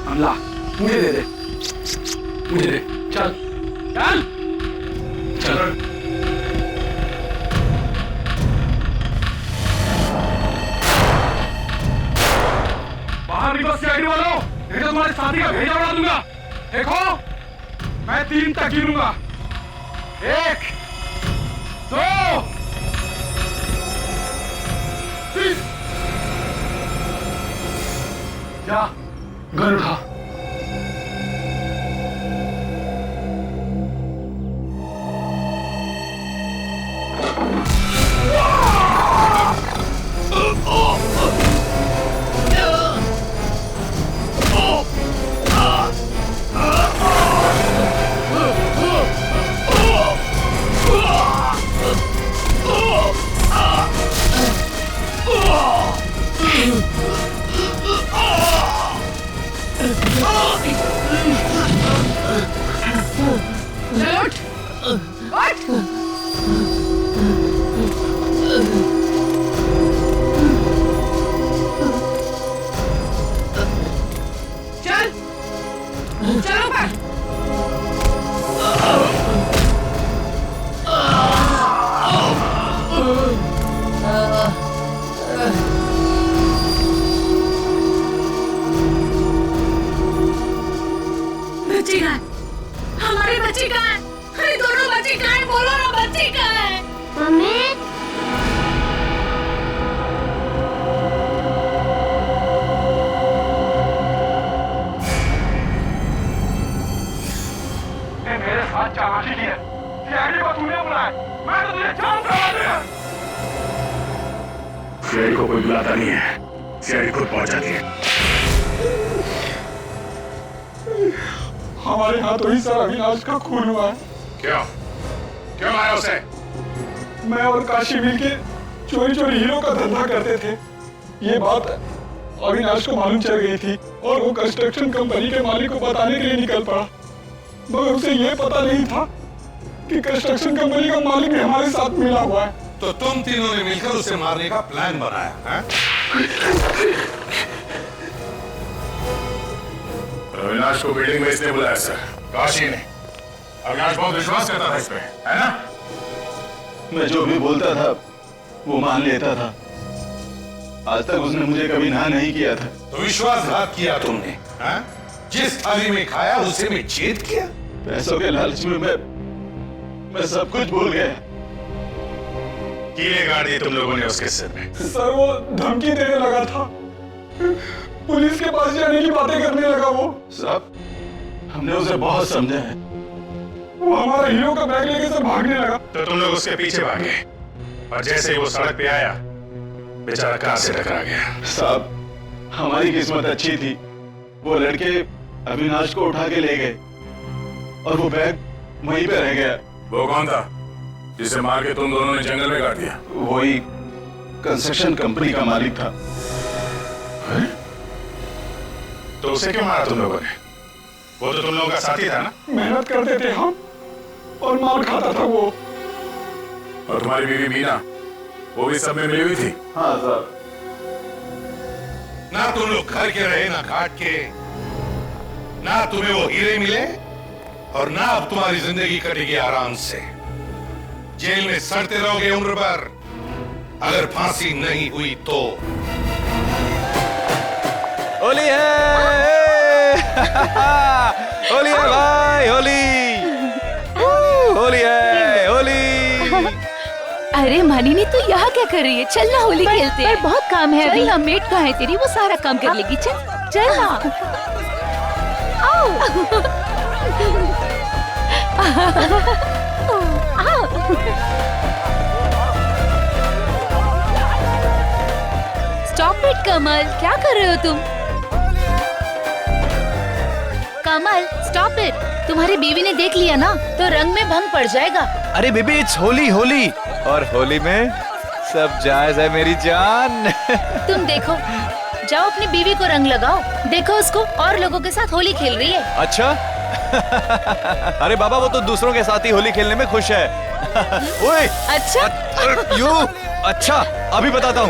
हमला मुझे दे दे, मुझे दे। चल चल चल। तुम्हारे साथी का भेजा उड़ा दूंगा। देखो, मैं 3 तक गिनूंगा। 1, 2, 3। जा, गन उठा। बच्ची कहाँ है? हमारी बच्ची कहाँ है? अरे दोनों बच्ची कहाँ है? बोलो ना, बच्ची कहाँ है? मम्मी। मेरे साथ चालाकी की है। सीआईडी को तूने बुलाया, मैं तो तुझे जान से मार दूंगा। सीआईडी को कोई बुलाता नहीं है, सीआईडी खुद पहुंच जाती है। हमारे हाथों ही सर अविनाश का खून हुआ है। क्यों? क्यों मारा उसे? मैं और काशी मिलके चोरी चोरी हीरो का धंधा करते थे। ये बात अविनाश को मालूम चल गई थी और वो कंस्ट्रक्शन कंपनी के मालिक को बताने के लिए निकल पड़ा, मगर उसे ये पता नहीं था कि कंस्ट्रक्शन कंपनी का मालिक भी हमारे साथ मिला हुआ है। तो तुम तीनों ने मिलकर उसे मारने का प्लान बनाया है? अविनाश को बिल्डिंग में इसने बुलाया सर, काशी ने। अविनाश बहुत विश्वास करता था इस पे, है ना? मैं जो भी बोलता था वो मान लेता था। आज तक उसने मुझे कभी ना नहीं किया था। तो विश्वासघात किया तुमने, हाँ? जिस थाली में खाया उसे में छेद किया। पैसों के लालच में मैं सब कुछ भूल गया। कीले गाड़ दी तुम लोगों ने उसके सिर में। सर वो धमकी देने लगा था, पुलिस के पास जाने की बातें करने लगा वो। साहब, हमने उसे बहुत समझा है। वो हमारा हीरो का बैग लेके सर भागने लगा। तो तुम लोग उसके पीछे भागे और जैसे ही वो सड़क पे आया बेचारा कार से टकरा गया। साहब, हमारी किस्मत अच्छी थी। वो लड़के अविनाश को उठा के ले गए और वो बैग वहीं पे रह गया। वो कौन था जिसे मार के तुम दोनों ने जंगल में गाड़ दिया? वही कंस्ट्रक्शन कंपनी का मालिक था। है? तो उसे क्यों मारा तुम लोगों ने? वो तो तुम लोगों का साथी था ना? मेहनत करते थे हम और मार खाता था वो। और तुम्हारी बीवी मीना, वो भी सब में मिली हुई थी? हाँ साहब। ना तुम लोग घर के रहे ना घाट के, ना तुम्हें वो हीरे मिले और ना अब तुम्हारी जिंदगी कटेगी आराम से। जेल में सड़ते रहोगे उम्र भर, अगर फांसी नहीं हुई तो। होली है होली है भाई, होली होली है, होली। अरे मानिनी तू यहाँ क्या कर रही है? चल ना होली खेलते हैं। बहुत काम है अभी। चल मेट कहाँ है तेरी? वो सारा काम कर लेगी। चल चल ना। आओ। स्टॉप इट कमल, क्या कर रहे हो तुम? कमल स्टॉप इट। तुम्हारी बीवी ने देख लिया ना तो रंग में भंग पड़ जाएगा। अरे बेबी इट्स होली, होली और होली में सब जायज है मेरी जान। तुम देखो, जाओ अपनी बीवी को रंग लगाओ। देखो उसको और लोगों के साथ होली खेल रही है। अच्छा अरे बाबा वो तो दूसरों के साथ ही होली खेलने में खुश है। ओए अच्छा यू अच्छा अभी बताता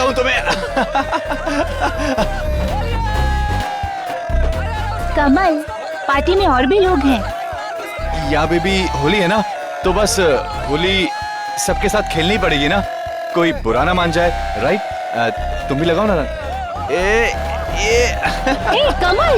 हूँ तुम्हें। कमल पार्टी में और भी लोग हैं। या बेबी होली है ना, तो बस होली सबके साथ खेलनी पड़ेगी ना, कोई बुरा ना मान जाए। राइट? तुम भी लगाओ ना। ए कमल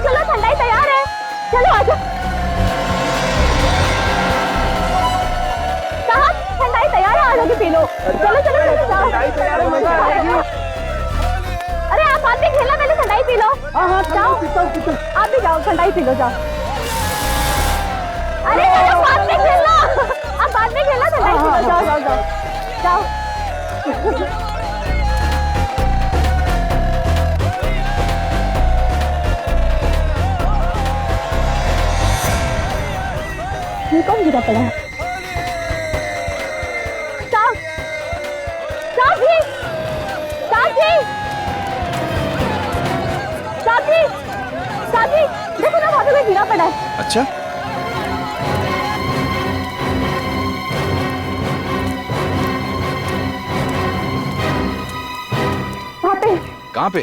चलो ठंडाई तैयार है, चलो आजा। साहब ठंडाई तैयार है, आजा के पी लो। चलो चलो अरे आप बाद में खेलना, पहले ठंडाई पी लो। हाँ जाओ, आप भी जाओ ठंडाई पी लो, जाओ। अरे चलो बाद में खेलना, आप बाद में खेलना, ठंडाई पी लो, जाओ जाओ जाओ जाओ। ये कौन गिरा पड़ा है? साहब, साहब जी, साहब जी, साहब जी, साहब जी, देखो ना वहाँ पे कोई गिरा पड़ा है। अच्छा, वहाँ पे। कहाँ पे?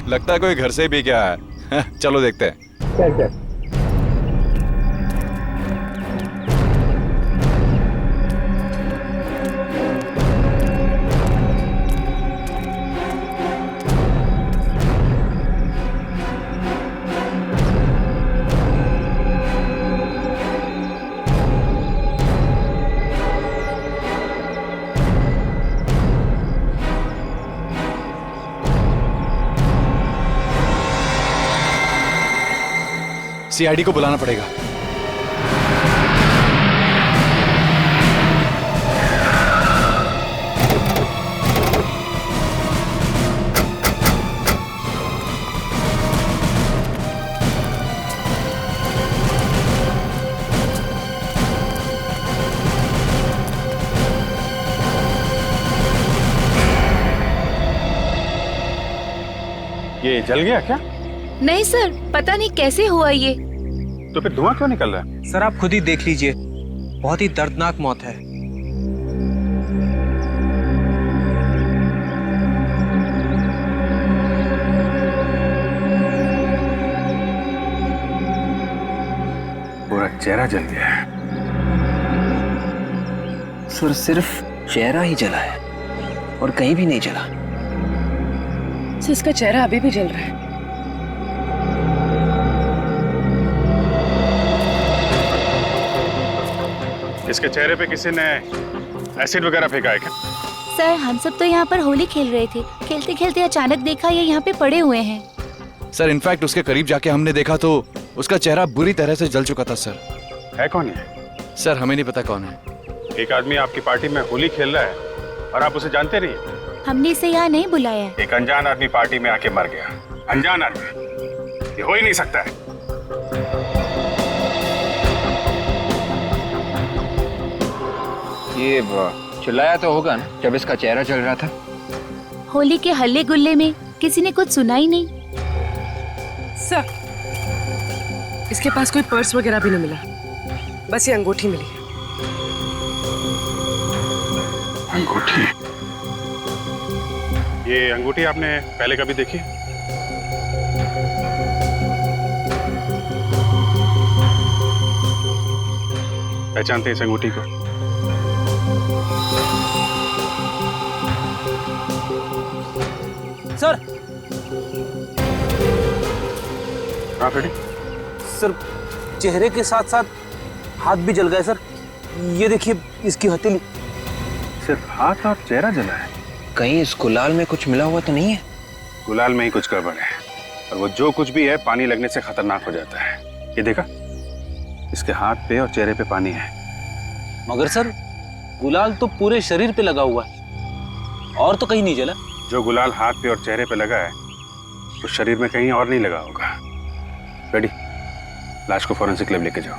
लगता है कोई घर से भी गया है। चलो देखते हैं। चल चल। सीआईडी को बुलाना पड़ेगा। ये जल गया क्या? नहीं सर, पता नहीं कैसे हुआ ये। तो फिर धुआं क्यों निकल रहा है? सर आप खुद ही देख लीजिए, बहुत ही दर्दनाक मौत है। पूरा चेहरा जल गया है। सर सिर्फ चेहरा ही जला है और कहीं भी नहीं जला। सर इसका चेहरा अभी भी जल रहा है। इसके चेहरे पे किसी ने एसिड वगैरह फेंका है क्या? सर हम सब तो यहाँ पर होली खेल रहे थे, खेलते खेलते अचानक देखा ये यहाँ पे पड़े हुए हैं। सर इनफैक्ट उसके करीब जाके हमने देखा तो उसका चेहरा बुरी तरह से जल चुका था सर। है कौन है? सर हमें नहीं पता कौन है। एक आदमी आपकी पार्टी में होली खेल रहा है और आप उसे जानते नहीं? हमने इसे यहाँ नहीं बुलाया। एक अनजान आदमी पार्टी में आके मर गया। अनजान आदमी, ये हो ही नहीं सकता है। ये चिल्लाया तो होगा ना जब इसका चेहरा जल रहा था। होली के हल्ले गुल्ले में किसी ने कुछ सुना ही नहीं। सर इसके पास कोई पर्स वगैरह भी नहीं मिला, बस ये अंगूठी मिली। अंगूठी? ये अंगूठी आपने पहले कभी देखी? पहचानते हैं इस अंगूठी को? सर हाँ फ्रेडी? सर चेहरे के साथ साथ हाथ भी जल गए सर। ये देखिए इसकी हथेली। सिर्फ हाथ और चेहरा जला है? कहीं इस गुलाल में कुछ मिला हुआ तो नहीं है? गुलाल में ही कुछ गड़बड़ है, और वो जो कुछ भी है पानी लगने से खतरनाक हो जाता है। ये देखा, इसके हाथ पे और चेहरे पे पानी है। मगर सर गुलाल तो पूरे शरीर पे लगा हुआ है और तो कहीं नहीं जला। जो गुलाल हाथ पे और चेहरे पे लगा है वो शरीर में कहीं और नहीं लगा होगा। रेडी, लाश को फॉरेंसिक लैब लेके जाओ।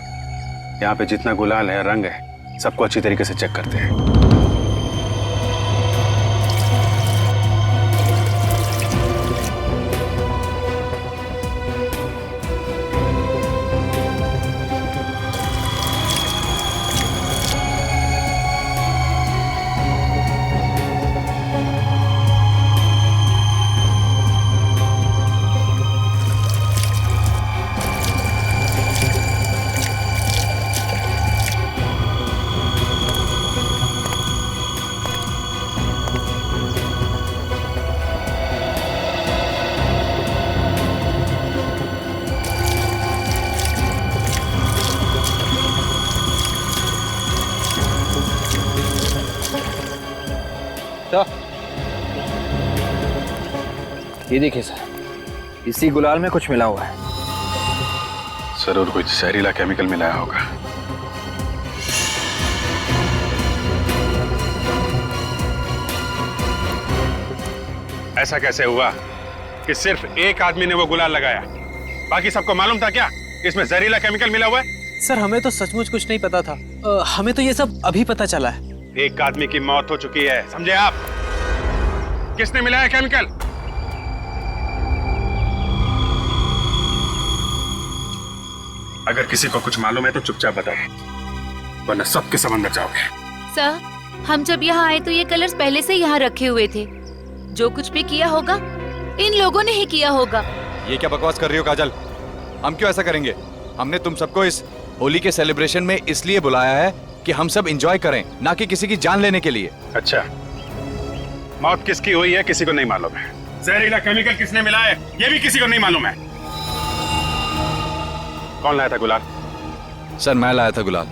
यहाँ पे जितना गुलाल है, रंग है, सबको अच्छी तरीके से चेक करते हैं। ये देखिए सर, इसी गुलाल में कुछ मिला हुआ है। जरूर कोई जहरीला केमिकल मिलाया होगा। ऐसा कैसे हुआ कि सिर्फ एक आदमी ने वो गुलाल लगाया? बाकी सबको मालूम था क्या इसमें जहरीला केमिकल मिला हुआ है? सर हमें तो सचमुच कुछ नहीं पता था। हमें तो ये सब अभी पता चला है। एक आदमी की मौत हो चुकी है, समझे आप? किसने मिलाया केमिकल? अगर किसी को कुछ मालूम है तो चुपचाप बताओ, वरना सबके समंदर जाओगे। सर, हम जब यहाँ आए तो ये कलर्स पहले से यहाँ रखे हुए थे। जो कुछ भी किया होगा इन लोगों ने ही किया होगा। ये क्या बकवास कर रही हो काजल? हम क्यों ऐसा करेंगे? हमने तुम सबको इस होली के सेलिब्रेशन में इसलिए बुलाया है कि हम सब एंजॉय करें, ना कि किसी की जान लेने के लिए। अच्छा, मौत किसकी हुई है किसी को नहीं मालूम है। जहरीला केमिकल किसने मिलाया है ये भी किसी को नहीं मालूम है। कौन लाया था गुलाल? सर मैं लाया था गुलाल।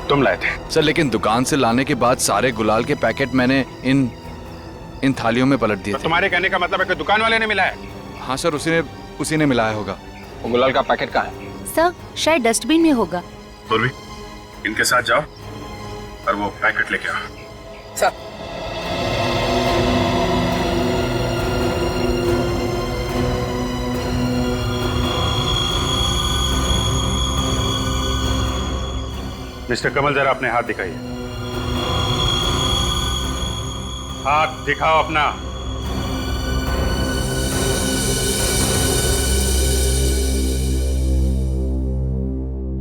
तुम लाए थे? सर लेकिन दुकान से लाने के बाद सारे गुलाल के पैकेट मैंने इन थालियों में पलट दिए। तो तुम्हारे कहने का मतलब है कि दुकान वाले ने मिलाया? हाँ सर, उसी ने मिलाया होगा। वो गुलाल का पैकेट कहाँ है? सर शायद डस्टबिन में होगा। पूर्वी, इनके साथ जाओ और वो पैकेट लेके आओ। सर। मिस्टर कमल, जरा अपने हाथ दिखाइए। हाथ दिखाओ अपना।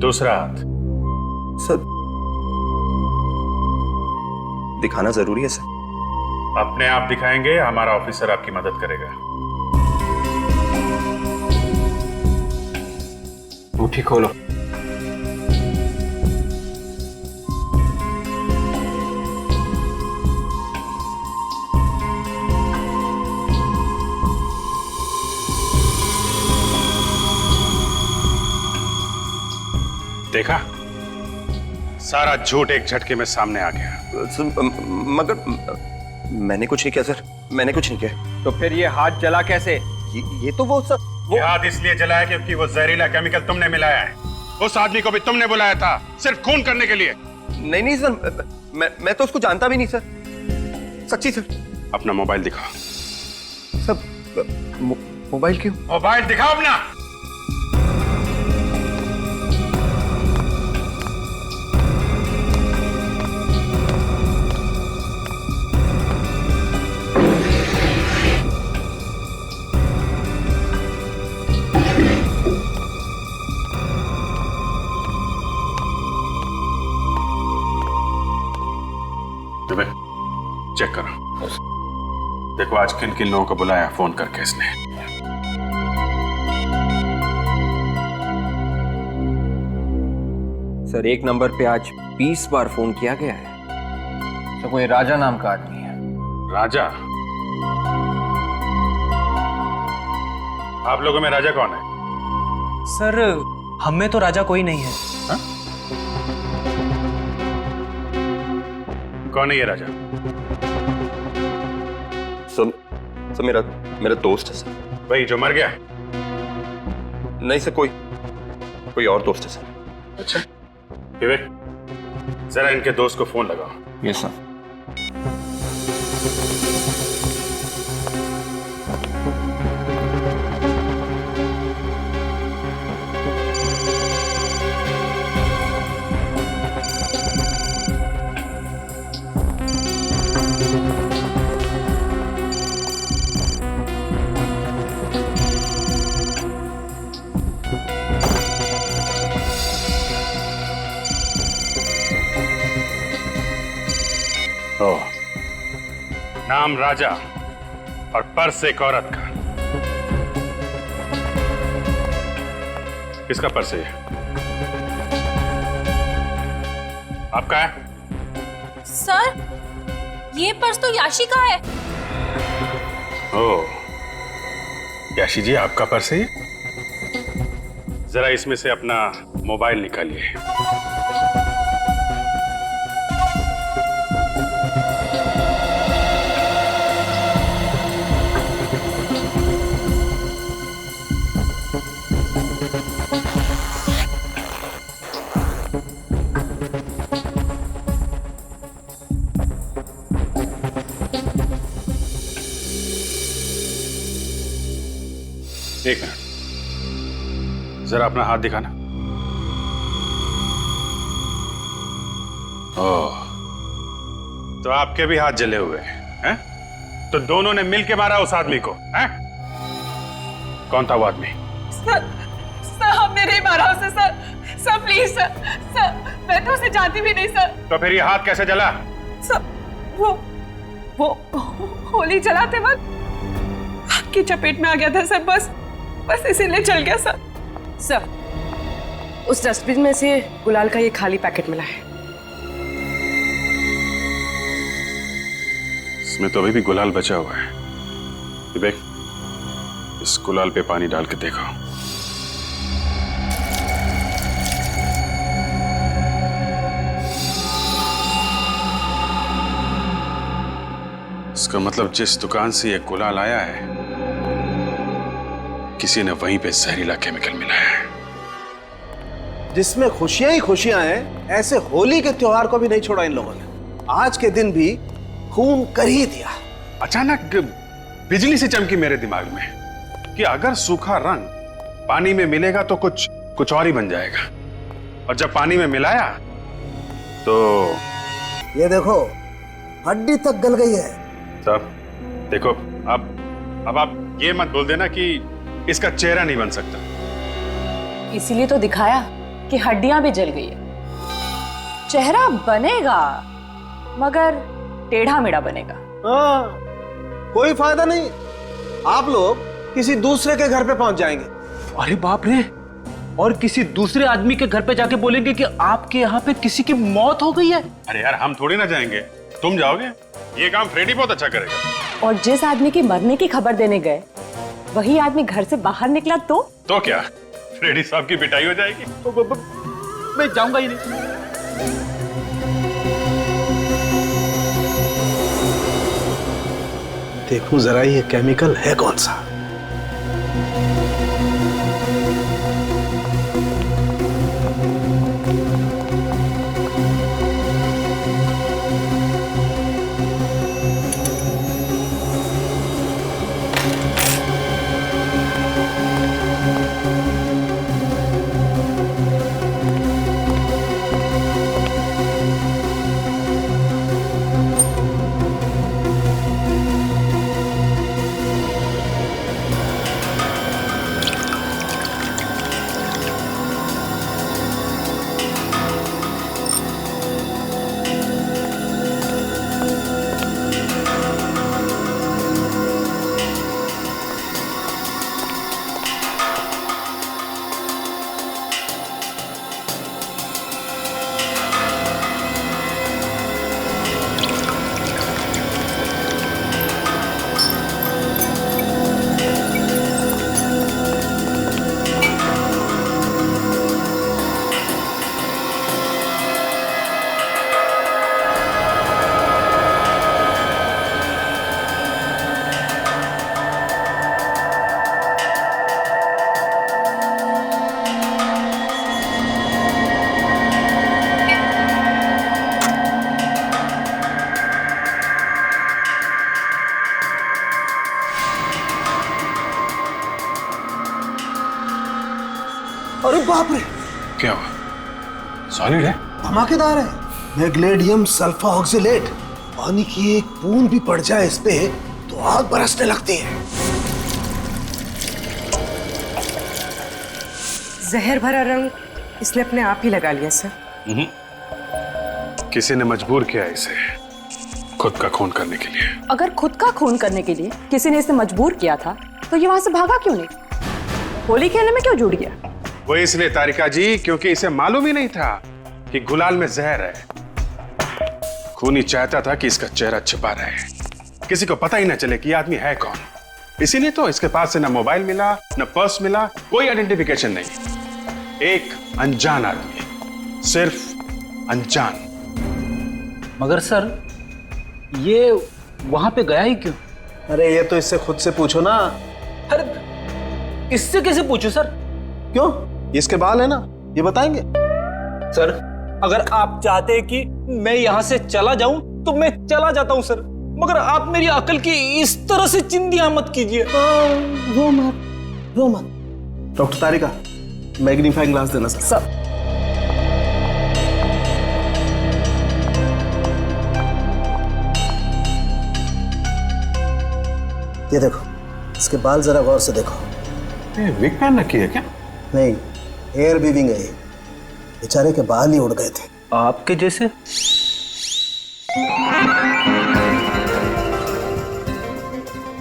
दूसरा हाथ। सर, दिखाना जरूरी है सर? अपने आप दिखाएंगे, हमारा ऑफिसर आपकी मदद करेगा। मुट्ठी खोलो। देखा, सारा झूठ एक झटके में सामने आ गया। मगर मैंने कुछ नहीं किया सर, मैंने कुछ नहीं किया। तो फिर ये हाथ जला कैसे? ये तो वो सब ये हाथ इसलिए जलाया क्योंकि वो जहरीला केमिकल तुमने मिलाया है। उस आदमी को भी तुमने बुलाया था सिर्फ खून करने के लिए। नहीं सर, मैं तो उसको जानता भी नहीं सर, सच्ची सर। अपना मोबाइल दिखाओ। सब मोबाइल क्यों? मोबाइल दिखाओ अपना। चेक करो, देखो आज किन किन लोगों को बुलाया फोन करके इसने। सर एक नंबर पे आज 20 बार फोन किया गया है। तो कोई राजा नाम का आदमी है। राजा? आप लोगों में राजा कौन है? सर हम में तो राजा कोई नहीं है। हा? कौन है ये राजा? सर मेरा दोस्त है सर। भाई जो मर गया? नहीं सर, कोई और दोस्त है सर। अच्छा, विवेक जरा इनके दोस्त को फोन लगाओ। Yes sir. नाम राजा और पर्स एक औरत का। किसका पर्स है ये? आपका है? सर ये पर्स तो याशी का है। ओह, याशी जी आपका पर्स है ये? जरा इसमें से अपना मोबाइल निकालिए। एक मिनट, जरा अपना हाथ दिखाना। ओह, तो आपके भी हाथ जले हुए हैं? तो दोनों ने मिलके मारा उस आदमी को, हैं? कौन था वो आदमी? सर हमने नहीं मारा उसे सर। सर प्लीज सर, मैं तो उसे जानती भी नहीं सर। तो फिर ये हाथ कैसे जला? सर वो होली जलाते वक्त आग की चपेट में आ गया था सर, बस इसीलिए जल गया सर। सर उस डस्टबिन में से गुलाल का ये खाली पैकेट मिला है। इसमें तो अभी भी गुलाल बचा हुआ है। विवेक, इस गुलाल पे पानी डाल के देखो। इसका मतलब जिस दुकान से ये गुलाल आया है, किसी ने वहीं पे जहरीला केमिकल मिलाया है। जिसमें खुशियां ही खुशियां हैं, ऐसे होली के त्योहार को भी नहीं छोड़ा इन लोगों ने। आज के दिन भी खून कर ही दिया। अचानक बिजली से चमकी मेरे दिमाग में कि अगर सूखा रंग पानी में मिलेगा तो कुछ और ही बन जाएगा, और जब पानी में मिलाया तो ये देखो, हड्डी तक गल गई है। साहब देखो, अब आप ये मत बोल देना कि इसका चेहरा नहीं बन सकता। इसीलिए तो दिखाया कि हड्डियां भी जल गई है। चेहरा बनेगा मगर टेढ़ा मेढ़ा बनेगा। हाँ, कोई फायदा नहीं। आप लोग किसी दूसरे के घर पे पहुंच जाएंगे। अरे बाप रे, और किसी दूसरे आदमी के घर पे जाके बोलेंगे कि आपके यहाँ पे किसी की मौत हो गई है। अरे यार, हम थोड़ी ना जाएंगे, तुम जाओगे। ये काम फ्रेडी बहुत अच्छा करेगा। और जिस आदमी के मरने की खबर देने गए वही आदमी घर से बाहर निकला तो क्या फ्रेडी साहब की पिटाई हो जाएगी? मैं जाऊंगा ही नहीं। देखूं जरा ये केमिकल है कौन सा। अरे बाप रे, क्या हुआ? सॉलिड है? धमाकेदार है। Magnesium sulpha oxalate. पानी की एक बूंद भी पड़ जाए इस पे तो आग बरसने लगती है। जहर भरा रंग इसने अपने आप ही लगा लिया सर। किसी ने मजबूर किया इसे खुद का खून करने के लिए। अगर खुद का खून करने के लिए किसी ने इसे मजबूर किया था तो ये वहां से भागा क्यों नहीं? होली खेलने में क्यों जुड़ गया? वो इसलिए तारिका जी, क्योंकि इसे मालूम ही नहीं था कि गुलाल में जहर है। खूनी चाहता था कि इसका चेहरा छिपा रहे, किसी को पता ही ना चले कि ये आदमी है कौन। इसीलिए तो इसके पास से ना मोबाइल मिला, ना पर्स मिला, कोई आइडेंटिफिकेशन नहीं। एक अनजान आदमी, सिर्फ अनजान। मगर सर, ये वहां पे गया ही क्यों? अरे ये तो इससे खुद से पूछो ना। अरे इससे कैसे पूछूं सर? क्यों? इसके बाल है ना, ये बताएंगे। सर, अगर आप चाहते हैं कि मैं यहाँ से चला जाऊं तो मैं चला जाता हूं सर, मगर आप मेरी अकल की इस तरह से चिंदियां मत कीजिए। वो मत, रो मत। डॉक्टर तारिका, मैग्नीफाइंग ग्लास देना सर। ये देखो, इसके बाल जरा गौर से देखो। विग पहन रखी है क्या? नहीं, हेयर वीविंग है। बेचारे के बाल ही उड़ गए थे। आपके जैसे?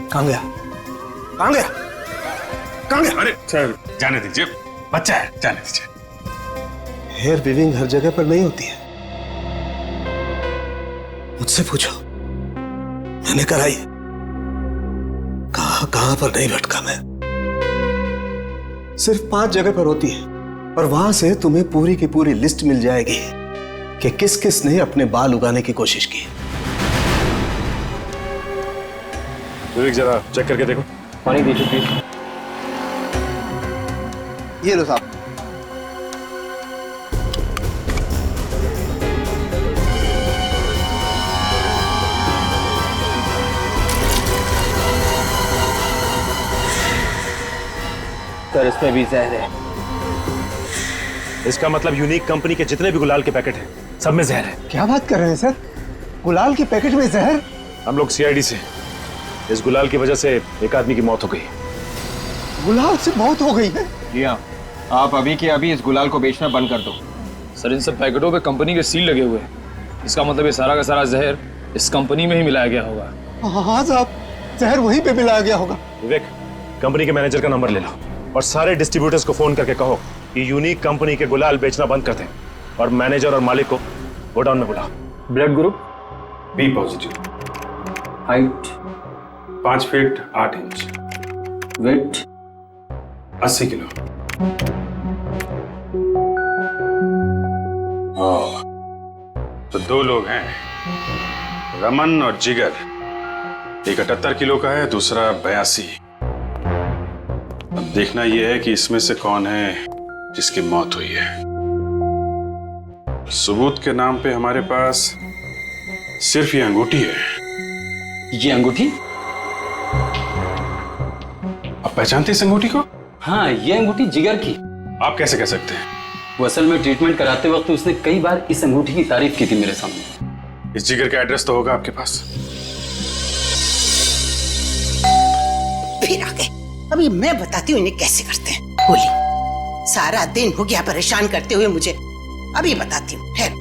कहाँ गया? कहाँ गया? कहाँ गया? अरे सर जाने दीजिए, बच्चा है, जाने दीजिए। हेयर वीविंग हर जगह पर नहीं होती है। मुझसे पूछो, मैंने कराई। कहां पर नहीं भटका मैं। सिर्फ 5 जगह पर होती है और वहां से तुम्हें पूरी की पूरी लिस्ट मिल जाएगी कि किस किस ने अपने बाल उगाने की कोशिश की। विवेक जरा चेक करके देखो। पानी दीजिए प्लीज। ये लो साहब। सर इसमें भी जहर है। इसका मतलब यूनिक कंपनी के जितने भी गुलाल के पैकेट हैं, सब में जहर है। क्या बात कर रहे हैं सर? गुलाल के पैकेट में जहर? हम लोग सीआईडी से, इस गुलाल की वजह से एक आदमी की मौत हो गई। गुलाल से मौत हो गई है? जी हाँ, आप अभी के अभी इस गुलाल को बेचना बंद कर दो। सर इन सब पैकेटों पे कंपनी के सील लगे हुए हैं। इसका मतलब ये सारा का सारा जहर इस कंपनी में ही मिलाया गया होगा। हाँ साहब, जहर वहीं पे मिलाया गया होगा। विवेक, कंपनी के मैनेजर का नंबर ले लो और सारे डिस्ट्रीब्यूटर्स को फोन करके कहो कि यूनिक कंपनी के गुलाल बेचना बंद कर दें और मैनेजर और मालिक को गोडाउन में बुलाओ। Blood group B positive, height 5 feet 8 inch, weight 80 kilo. तो 2 लोग हैं, रमन और जिगर। एक 78 किलो का है, दूसरा 82। अब देखना यह है कि इसमें से कौन है जिसकी मौत हुई है। सबूत के नाम पे हमारे पास सिर्फ ये अंगूठी है। ये अंगूठी? आप पहचानते इस अंगूठी को? हाँ, ये अंगूठी जिगर की। आप कैसे कह सकते हैं? वो असल में ट्रीटमेंट कराते वक्त उसने कई बार इस अंगूठी की तारीफ की थी मेरे सामने। इस जिगर का एड्रेस तो होगा आपके पास? फिर आ गए। अभी मैं बताती हूँ इन्हें कैसे करते हैं। होली सारा दिन हो गया परेशान करते हुए मुझे, अभी बताती हूँ। ठहर।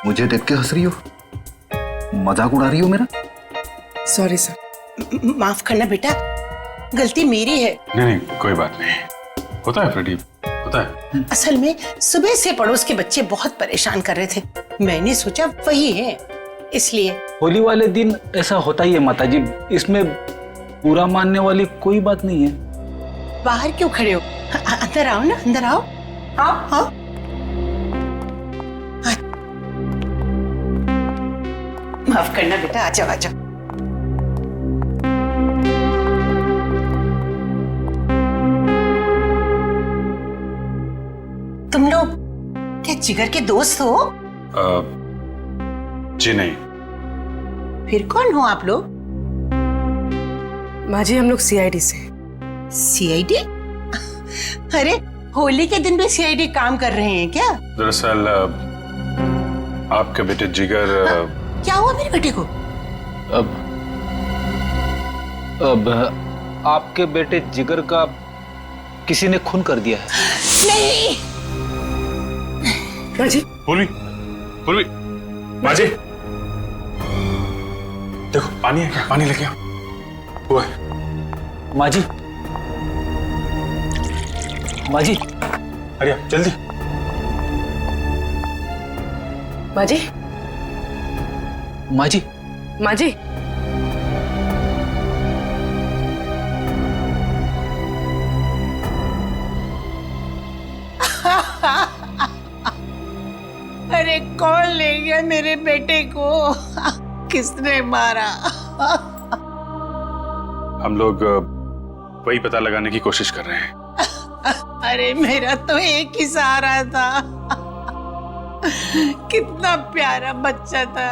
मुझे देख के हंस रही हो? मजाक उड़ा रही हो मेरा? Sorry sir. माफ करना बेटा, गलती मेरी है। नहीं, कोई बात नहीं, होता है प्रदीप, होता है। असल में सुबह से पड़ोस के बच्चे बहुत परेशान कर रहे थे, मैंने सोचा वही है, इसलिए। होली वाले दिन ऐसा होता ही है माताजी, इसमें बुरा मानने वाली कोई बात नहीं है। बाहर क्यों खड़े हो? अंदर आओ ना, अंदर आओ। आओ आओ। माफ करना बेटा, आ जाओ आ जाओ। तुम लोग क्या जिगर के दोस्त हो? जी नहीं। फिर कौन हो आप लोग? माँ जी, हम लोग सीआईडी से। सीआईडी? अरे होली के दिन भी सीआईडी काम कर रहे हैं क्या? दरअसल आपके बेटे जिगर। क्या हुआ मेरे बेटे को? अब आपके बेटे जिगर का किसी ने खून कर दिया है। नहीं। माँ जी, पूर्वी, पूर्वी, माँ जी, देखो पानी है क्या? पानी लेके आओ। हुआ है। माँ जी, माँ जी, अरे जल्दी। माँ जी, माँ जी, माँ जी। अरे कौन ले गया मेरे बेटे को? किसने मारा? हम लोग वही पता लगाने की कोशिश कर रहे हैं। अरे मेरा तो एक ही सहारा था, कितना प्यारा बच्चा था।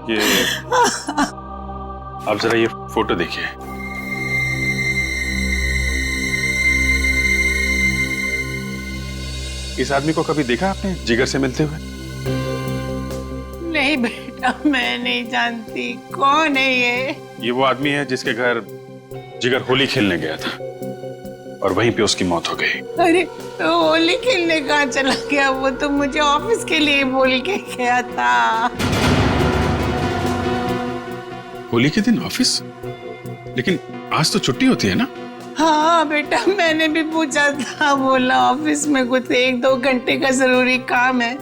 ये आप जरा ये फोटो देखिए। इस आदमी को कभी देखा आपने जिगर से मिलते हुए? नहीं बेटा, मैं नहीं जानती कौन है ये वो आदमी है जिसके घर जिगर होली खेलने गया था और वहीं पे उसकी मौत हो गई। अरे तो होली खेलने कहाँ चला गया? वो तो मुझे ऑफिस के लिए बोल के गया था। होली के दिन ऑफिस? लेकिन आज तो छुट्टी होती है ना? हाँ बेटा, मैंने भी पूछा था, बोला ऑफिस में कुछ 1-2 घंटे का जरूरी काम है,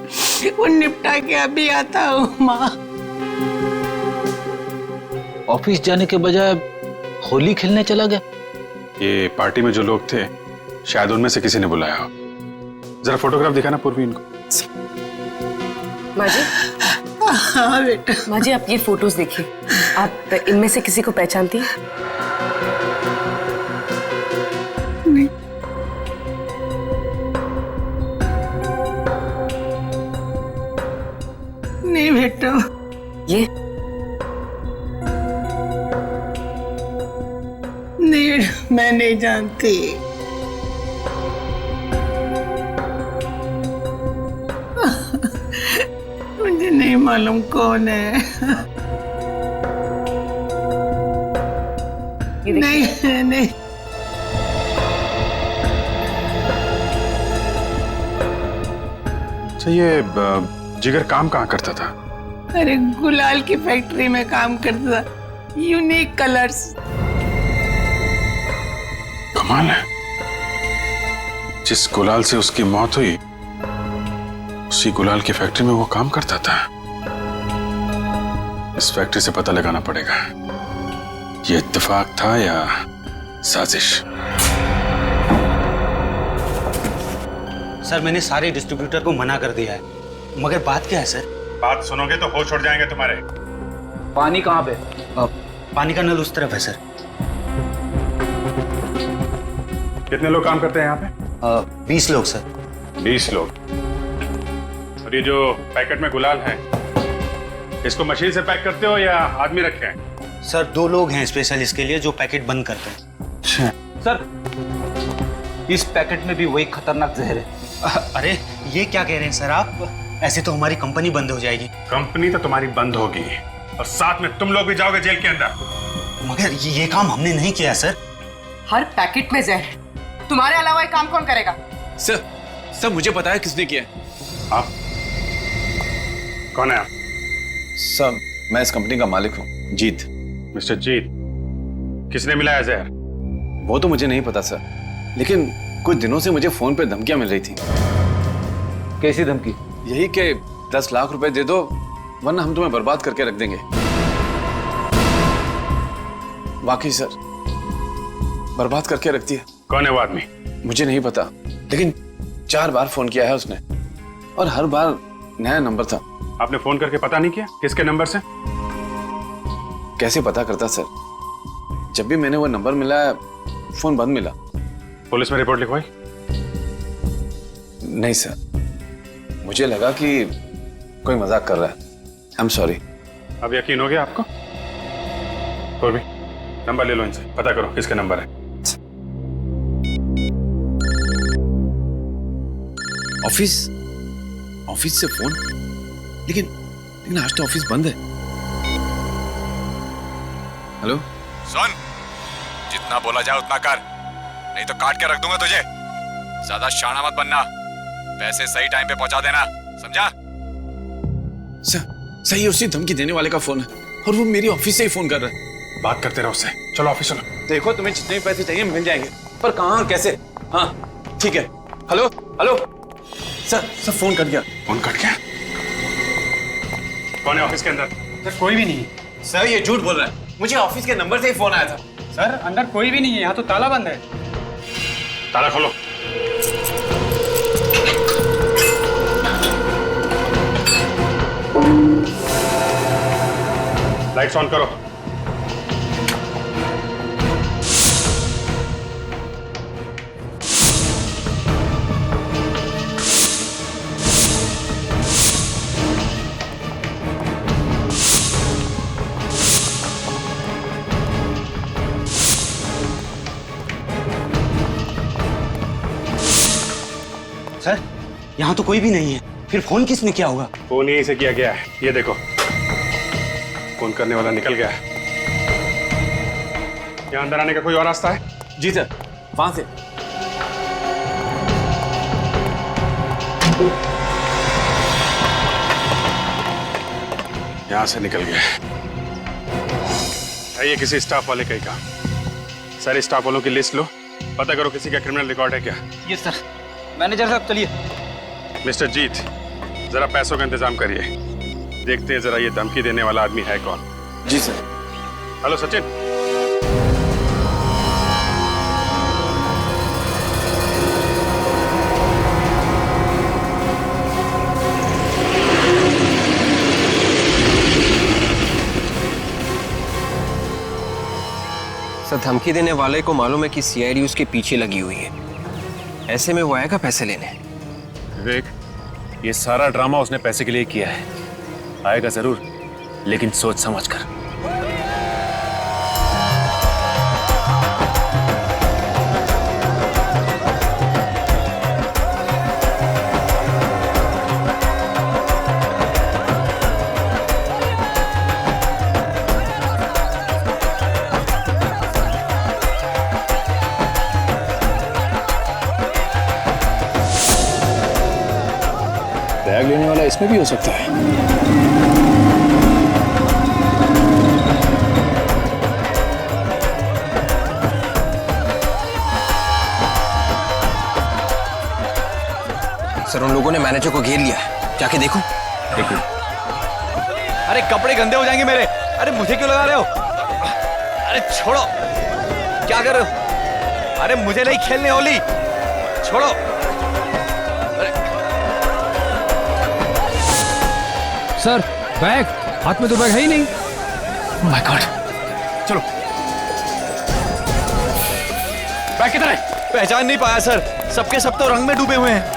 वो निपटा के अभी आता हूँ माँ। ऑफिस जाने के बजाय होली खेलने चला गया? ये पार्टी में जो लोग थे शायद उनमें से किसी ने बुलाया हो। जरा फोटोग्राफ दिखाना पूर्वी इनको। माँ जी। हाँ बेटा। माँ जी, आप ये फोटोज देखिए, आप इनमें से किसी को पहचानती हैं? नहीं। नहीं बेटा। ये नहीं, मैं नहीं जानती। मुझे नहीं मालूम कौन है। नहीं नहीं। अच्छा, ये जिगर काम कहाँ करता था? अरे गुलाल की फैक्ट्री में काम करता था, यूनिक कलर्स। कमाल है, जिस गुलाल से उसकी मौत हुई उसी गुलाल की फैक्ट्री में वो काम करता था। इस फैक्ट्री से पता लगाना पड़ेगा ये इत्तेफाक था या साजिश। सर, मैंने सारे डिस्ट्रीब्यूटर को मना कर दिया है, मगर बात क्या है सर? बात सुनोगे तो होश उड़ जाएंगे तुम्हारे। पानी कहाँ पे? पानी का नल उस तरफ है सर। कितने लोग काम करते हैं यहाँ पे? 20 लोग सर। 20 लोग। और ये जो पैकेट में गुलाल है, इसको मशीन से पैक करते हो या आदमी रखे हैं? सर, 2 लोग हैं स्पेशल इसके लिए जो पैकेट बंद करते हैं। अच्छा सर, इस पैकेट में भी वही खतरनाक जहर है। अरे ये क्या कह रहे हैं सर आप? ऐसे तो हमारी कंपनी बंद हो जाएगी। कंपनी तो तुम्हारी बंद होगी और साथ में तुम लोग भी जाओगे जेल के अंदर। मगर ये काम हमने नहीं किया सर। हर पैकेट में जहर, तुम्हारे अलावा ये काम कौन करेगा? सर मुझे पता है किसने किया है। आप कौन है आप? सर, मैं इस कंपनी का मालिक हूँ, जीत। मिस्टर जीत, किसने मिलाया जहर? वो तो मुझे नहीं पता सर, लेकिन कुछ दिनों से मुझे फोन पे धमकियां मिल रही थी। कैसी धमकी? यही कि 10 लाख रुपए दे दो वरना हम तुम्हें बर्बाद करके रख देंगे। वाकई सर, बर्बाद करके रख दिया। कौन है वो आदमी? मुझे नहीं पता, लेकिन 4 बार फोन किया है उसने और हर बार नया नंबर था। आपने फोन करके पता नहीं किया किसके नंबर से? कैसे पता करता सर, जब भी मैंने वो नंबर मिला फोन बंद मिला। पुलिस में रिपोर्ट लिखवाई? नहीं सर, मुझे लगा कि कोई मजाक कर रहा है। I am sorry. अब यकीन हो गया आपको? कोई भी नंबर ले लो इनसे, पता करो किसका नंबर है। ऑफिस से फोन, लेकिन आज तो ऑफिस बंद है। हेलो, सुन, जितना बोला जाए उतना कर, नहीं तो काट के रख दूंगा तुझे। ज्यादा शाना मत बनना, पैसे सही टाइम पे पहुंचा देना, समझा? सही उसी धमकी देने वाले का फोन है और वो मेरी ऑफिस से ही फोन कर रहा है। बात करते रहो उससे। चलो ऑफिस चलो। देखो, तुम्हें जितने पैसे चाहिए मिल जाएंगे, पर कहाँ और कैसे? हाँ ठीक है। Hello hello sir phone cut गया। फोन कट गया? कौन है ऑफिस के अंदर? सर कोई भी नहीं है। सर ये झूठ बोल रहा है, मुझे ऑफिस के नंबर से ही फोन आया था। सर अंदर कोई भी नहीं है, यहाँ तो ताला बंद है। ताला खोलो। लाइट्स ऑन करो। यहाँ तो कोई भी नहीं है, फिर फोन किसने किया होगा? फोन यहीं से किया गया है, ये देखो फोन करने वाला निकल गया है। यहाँ अंदर आने का कोई और रास्ता है? जी सर, वहां से। यहां से निकल गया है। ये किसी स्टाफ वाले का ही काम। सारे स्टाफ वालों की लिस्ट लो, पता करो किसी का क्रिमिनल रिकॉर्ड है क्या। Yes sir. मैनेजर साहब चलिए। मिस्टर जीत, जरा पैसों का इंतजाम करिए, देखते हैं जरा ये धमकी देने वाला आदमी है कौन। जी सर। हेलो सचिन। सर, धमकी देने वाले को मालूम है कि सीआईडी उसके पीछे लगी हुई है, ऐसे में वो आएगा पैसे लेने। विवेक, ये सारा ड्रामा उसने पैसे के लिए किया है। आएगा जरूर, लेकिन सोच समझ कर। बैग लेने वाला इसमें भी हो सकता है। सर, उन लोगों ने मैनेजर को घेर लिया है, जाके देखो। अरे कपड़े गंदे हो जाएंगे मेरे। अरे मुझे क्यों लगा रहे हो? अरे छोड़ो, क्या कर रहे हो? अरे मुझे नहीं खेलने होली, छोड़ो। सर बैग, हाथ में तो बैग है ही नहीं। माय गॉड, चलो। बैग किधर है? पहचान नहीं पाया सर, सबके सब तो रंग में डूबे हुए हैं।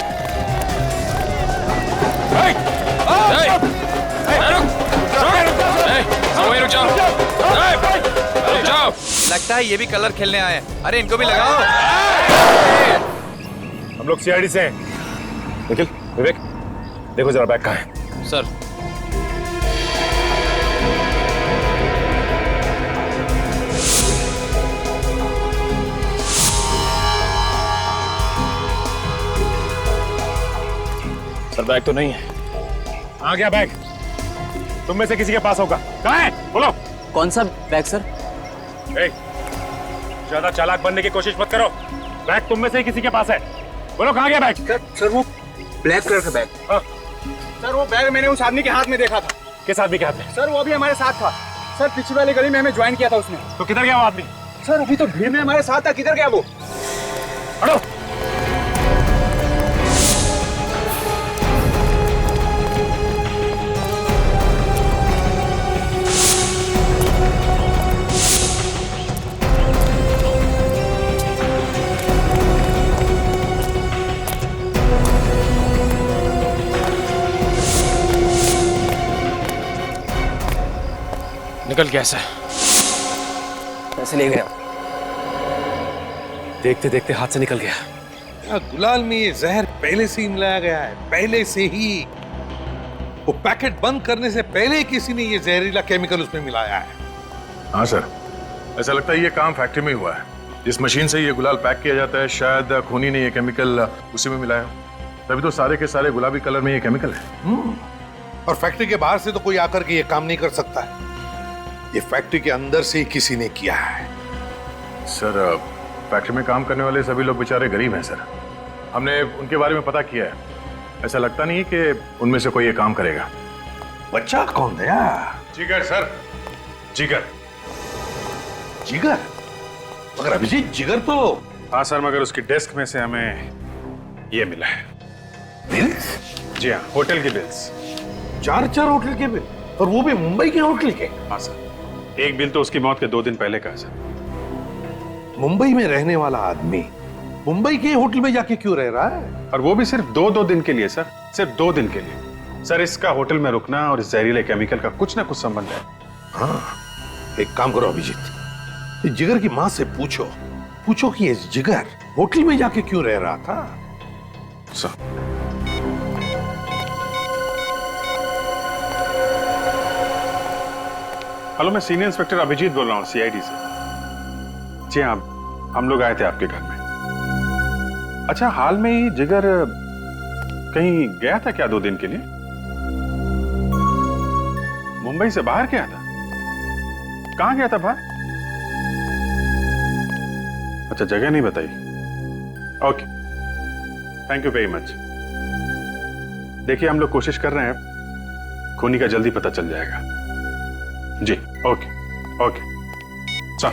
लगता है ये भी कलर खेलने आए हैं। अरे इनको भी लगाओ। हम लोग सीआईडी से हैं। निखिल, विवेक, देखो जरा बैग कहाँ है। सर, बैग तो नहीं है। आ गया बैग, तुम में से किसी के पास होगा। कहाँ है? बोलो। कौन सा बैग सर? ज्यादा चालाक बनने की कोशिश मत करो। बैग तुम में से ही किसी के पास है। बोलो कहाँ गया बैग? सर वो ब्लैक कलर का बैग। हाँ। सर वो बैग मैंने उस आदमी के हाथ में देखा था। किस आदमी के हाथ में? सर वो अभी हमारे साथ था। सर पिछली वाली गली में हमें ज्वाइन किया था उसने। तो किधर गया वो आदमी? सर अभी तो भीड़ में हमारे साथ था, किधर गया वो? हटो। निकल गया सर। पैसे ले गया। देखते देखते हाथ से निकल गया। गुलाल में ये जहर पहले से ही मिलाया गया है, पहले से ही। वो पैकेट बंद करने से पहले किसी ने ये जहरीला केमिकल उसमें मिलाया है। हाँ सर, ऐसा लगता है ये काम फैक्ट्री में हुआ है। जिस मशीन से ये गुलाल पैक किया जाता है, शायद खूनी ने ये केमिकल उसी में मिलाया, तभी तो सारे के सारे गुलाबी कलर में ये केमिकल है। और फैक्ट्री के बाहर से तो कोई आकर के ये काम नहीं कर सकता है। ये फैक्ट्री के अंदर से ही किसी ने किया है। सर, फैक्ट्री में काम करने वाले सभी लोग बेचारे गरीब हैं सर। हमने उनके बारे में पता किया है। ऐसा लगता नहीं है कि उनमें से कोई ये काम करेगा। बच्चा कौन है? जिगर सर, जिगर। जिगर? मगर अभिजीत, जिगर तो। हाँ सर, मगर उसकी डेस्क में से हमें ये मिला है। बिल्स? जी हाँ, होटल के बिल्स। 4 होटल के बिल, और वो भी मुंबई के होटल के। हाँ सर, एक बिल तो उसकी मौत के 2 दिन पहले का है सर। मुंबई में रहने वाला आदमी मुंबई के होटल में जाके क्यों रह रहा है? और वो भी सिर्फ 2 दिन के लिए सर, सिर्फ 2 दिन के लिए। सर, इसका होटल में रुकना और इस जहरीले केमिकल का कुछ ना कुछ संबंध है। हाँ, एक काम करो अभिजीत, जिगर की माँ से पूछो कि ये जिगर होटल में जाके क्यों रह रहा था। सर, हेलो, मैं सीनियर इंस्पेक्टर अभिजीत बोल रहा हूँ, सीआईडी से। जी हाँ, हम लोग आए थे आपके घर में। अच्छा, हाल में ही जिगर कहीं गया था क्या 2 दिन के लिए? मुंबई से बाहर गया था? कहाँ गया था बाहर? अच्छा, जगह नहीं बताई। Okay, thank you very much. देखिए, हम लोग कोशिश कर रहे हैं, खूनी का जल्दी पता चल जाएगा। जी, ओके ओके। चल,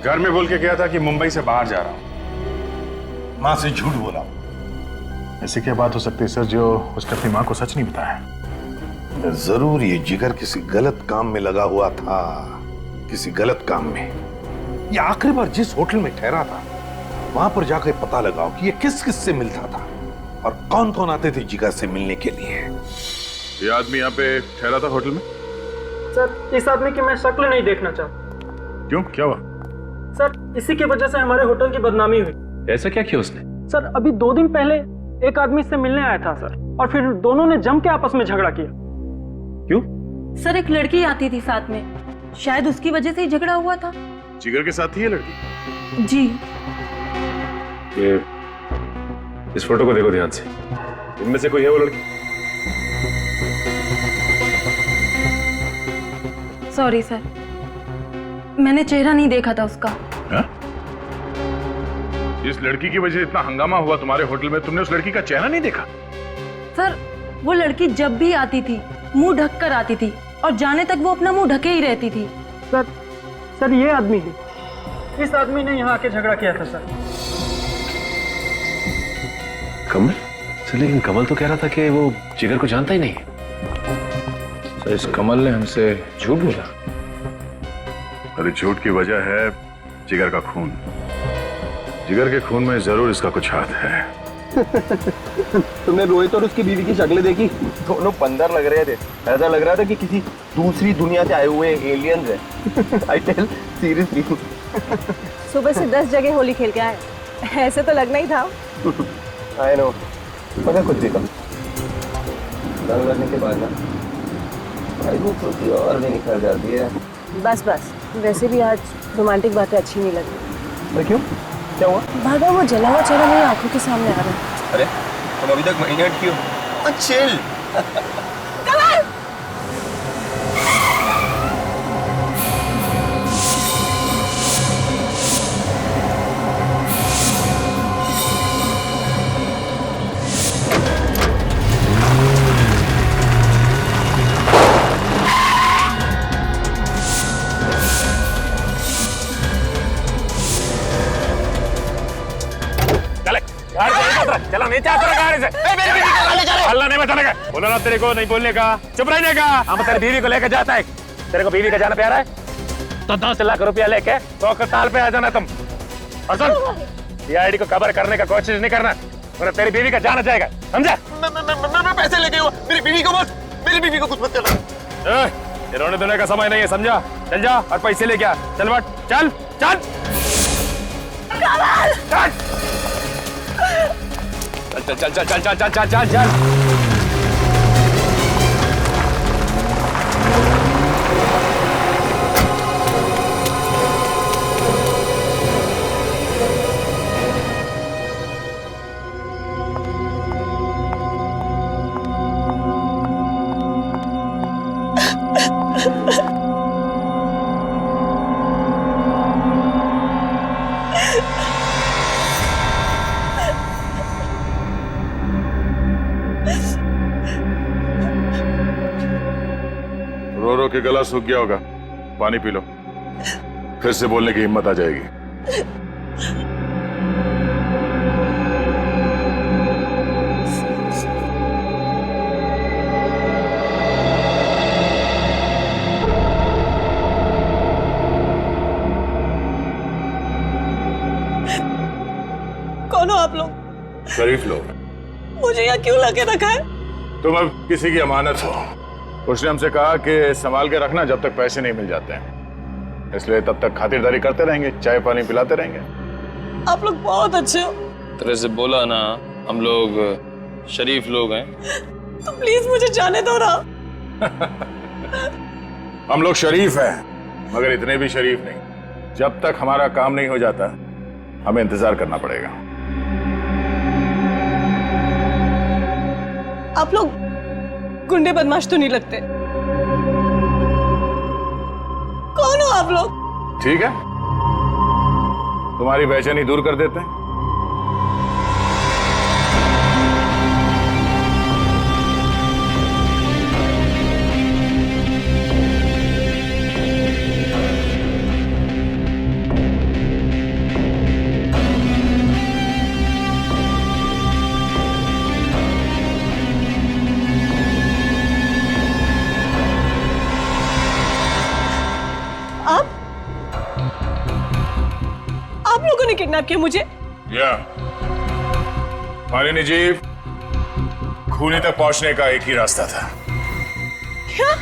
घर में बोल के गया था कि मुंबई से बाहर जा रहा हूं। मां से झूठ बोला। ऐसी क्या बात हो सकती है सर जो उसने अपनी मां को सच नहीं बताया? जरूर ये जिगर किसी गलत काम में लगा हुआ था, किसी गलत काम में। ये आखिरी बार जिस होटल में ठहरा था वहां पर जाकर पता लगाओ कि ये किस किस से मिलता था और कौन कौन आते थे जिगर से मिलने के लिए। ये आदमी यहाँ पे ठहरा था होटल में? सर, इस आदमी की मैं शक्ल नहीं देखना चाहता। क्यों, क्या हुआ? सर, इसी की वजह से हमारे होटल की बदनामी हुई। ऐसा क्या किया उसने? सर, अभी 2 दिन पहले एक आदमी इससे मिलने आया था सर, और फिर दोनों ने जम के आपस में झगड़ा किया। क्यों? सर, एक लड़की आती थी साथ में, शायद उसकी वजह से ही झगड़ा हुआ था। जिगर के साथ ही है लड़की? जी। ये इस फोटो को देखो ध्यान से, इनमें से कोई है वो लड़की? सॉरी सर, मैंने चेहरा नहीं देखा था उसका। हा? इस लड़की की वजह से इतना हंगामा हुआ तुम्हारे होटल में, तुमने उस लड़की का चेहरा नहीं देखा? सर, वो लड़की जब भी आती थी मुंह ढक कर आती थी, और जाने तक वो अपना मुंह ढके ही रहती थी। सर, ये आदमी है, इस आदमी ने यहाँ आके झगड़ा किया था सर। कमल? सर, लेकिन कमल तो कह रहा था कि वो जिगर को जानता ही नहीं। सर, इस कमल ने हमसे झूठ बोला। अरे झूठ की वजह है जिगर का खून। जिगर के खून में जरूर इसका कुछ हाथ है। तुमने रोहित और उसकी बीवी की शक्लें देखी? दोनों बंदर लग रहे थे, ऐसा लग रहा था कि किसी दूसरी दुनिया से आए हुए एलियंस हैं। I tell seriously. सुबह से 10 जगह होली खेल के आए, ऐसे तो लगना ही था। आई नो, मगर कुछ देखा रंग लगने के बाद ना भाई वो खुशी और भी निखर जाती है। बस बस, वैसे भी आज रोमांटिक बातें अच्छी नहीं लगती। क्यों, क्या हुआ? भागा वो जला हुआ चेहरा मेरी आंखों के सामने आ रहा है। अरे तुम अभी तक महीने अटकी हो। चिल। चला नीचे आता गाड़ी से। हल्ला नहीं मचाने का, बोला ना तेरे को नहीं बोलने का, चुप रहने का। हम तेरी बीवी को लेकर जाता है, तेरे को बीवी का जाना प्यारा है तो 10 लाख रुपया लेके तो अस्पताल पे आ जाना तुम। और सुन, सीआईडी को कवर करने का कोशिश नहीं करना, वरना तेरी बीवी का जाना जाएगा, समझा? मैं पैसे लेके हुआ, मेरी बीवी को मत, मेरी बीवी को कुछ मत करना। ये रोने धोने का समय नहीं है, समझा? चल जा और पैसे लेके आ। चल बट, चल चल चल चल चल चल चल चल चल चल चल। रो रो के गला सूख गया होगा, पानी पी लो, फिर से बोलने की हिम्मत आ जाएगी। कौन हो आप लोग? शरीफ लोग। मुझे यहाँ क्यों लगे रखा है? तुम अब किसी की अमानत हो। उसने हमसे कहा कि संभाल के रखना जब तक पैसे नहीं मिल जाते हैं, इसलिए तब तक खातिरदारी करते रहेंगे, चाय पानी पिलाते रहेंगे। आप लोग बहुत अच्छे हो। तरह से बोला ना, हम लोग शरीफ लोग हैं। तो प्लीज मुझे जाने दो ना। हम लोग शरीफ हैं, मगर इतने भी शरीफ नहीं। जब तक हमारा काम नहीं हो जाता हमें इंतजार करना पड़ेगा। आप लोग गुंडे बदमाश तो नहीं लगते। कौन हो आप लोग? ठीक है, तुम्हारी बेचैनी दूर कर देते हैं। आप लोगों ने किडनैप किया मुझे? या मालिनी जी, खूनी तक पहुंचने का एक ही रास्ता था। क्या?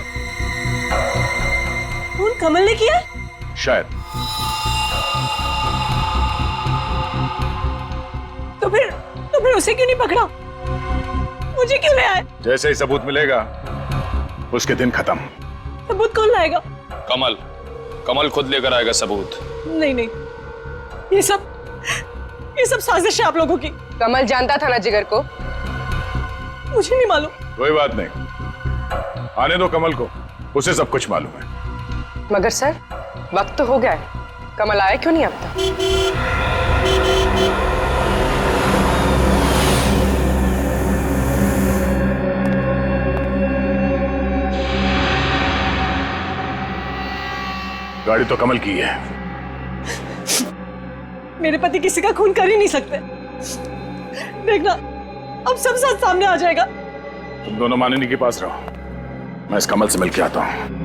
खून कमल ने किया? शायद। तो फिर उसे क्यों नहीं पकड़ा? मुझे क्यों ले आए? जैसे ही सबूत मिलेगा उसके दिन खत्म। सबूत कौन लाएगा? कमल खुद लेकर आएगा सबूत। नहीं, ये सब साजिश है आप लोगों की। कमल जानता था ना जिगर को? मुझे नहीं मालूम। कोई बात नहीं, आने दो कमल को, उसे सब कुछ मालूम है। मगर सर, वक्त तो हो गया है, कमल आया क्यों नहीं अब तक? गाड़ी तो कमल की है। मेरे पति किसी का खून कर ही नहीं सकते। देखना, अब सब साथ सामने आ जाएगा। तुम दोनों मानिनी के पास रहो, मैं इस कमल से मिलके आता हूं।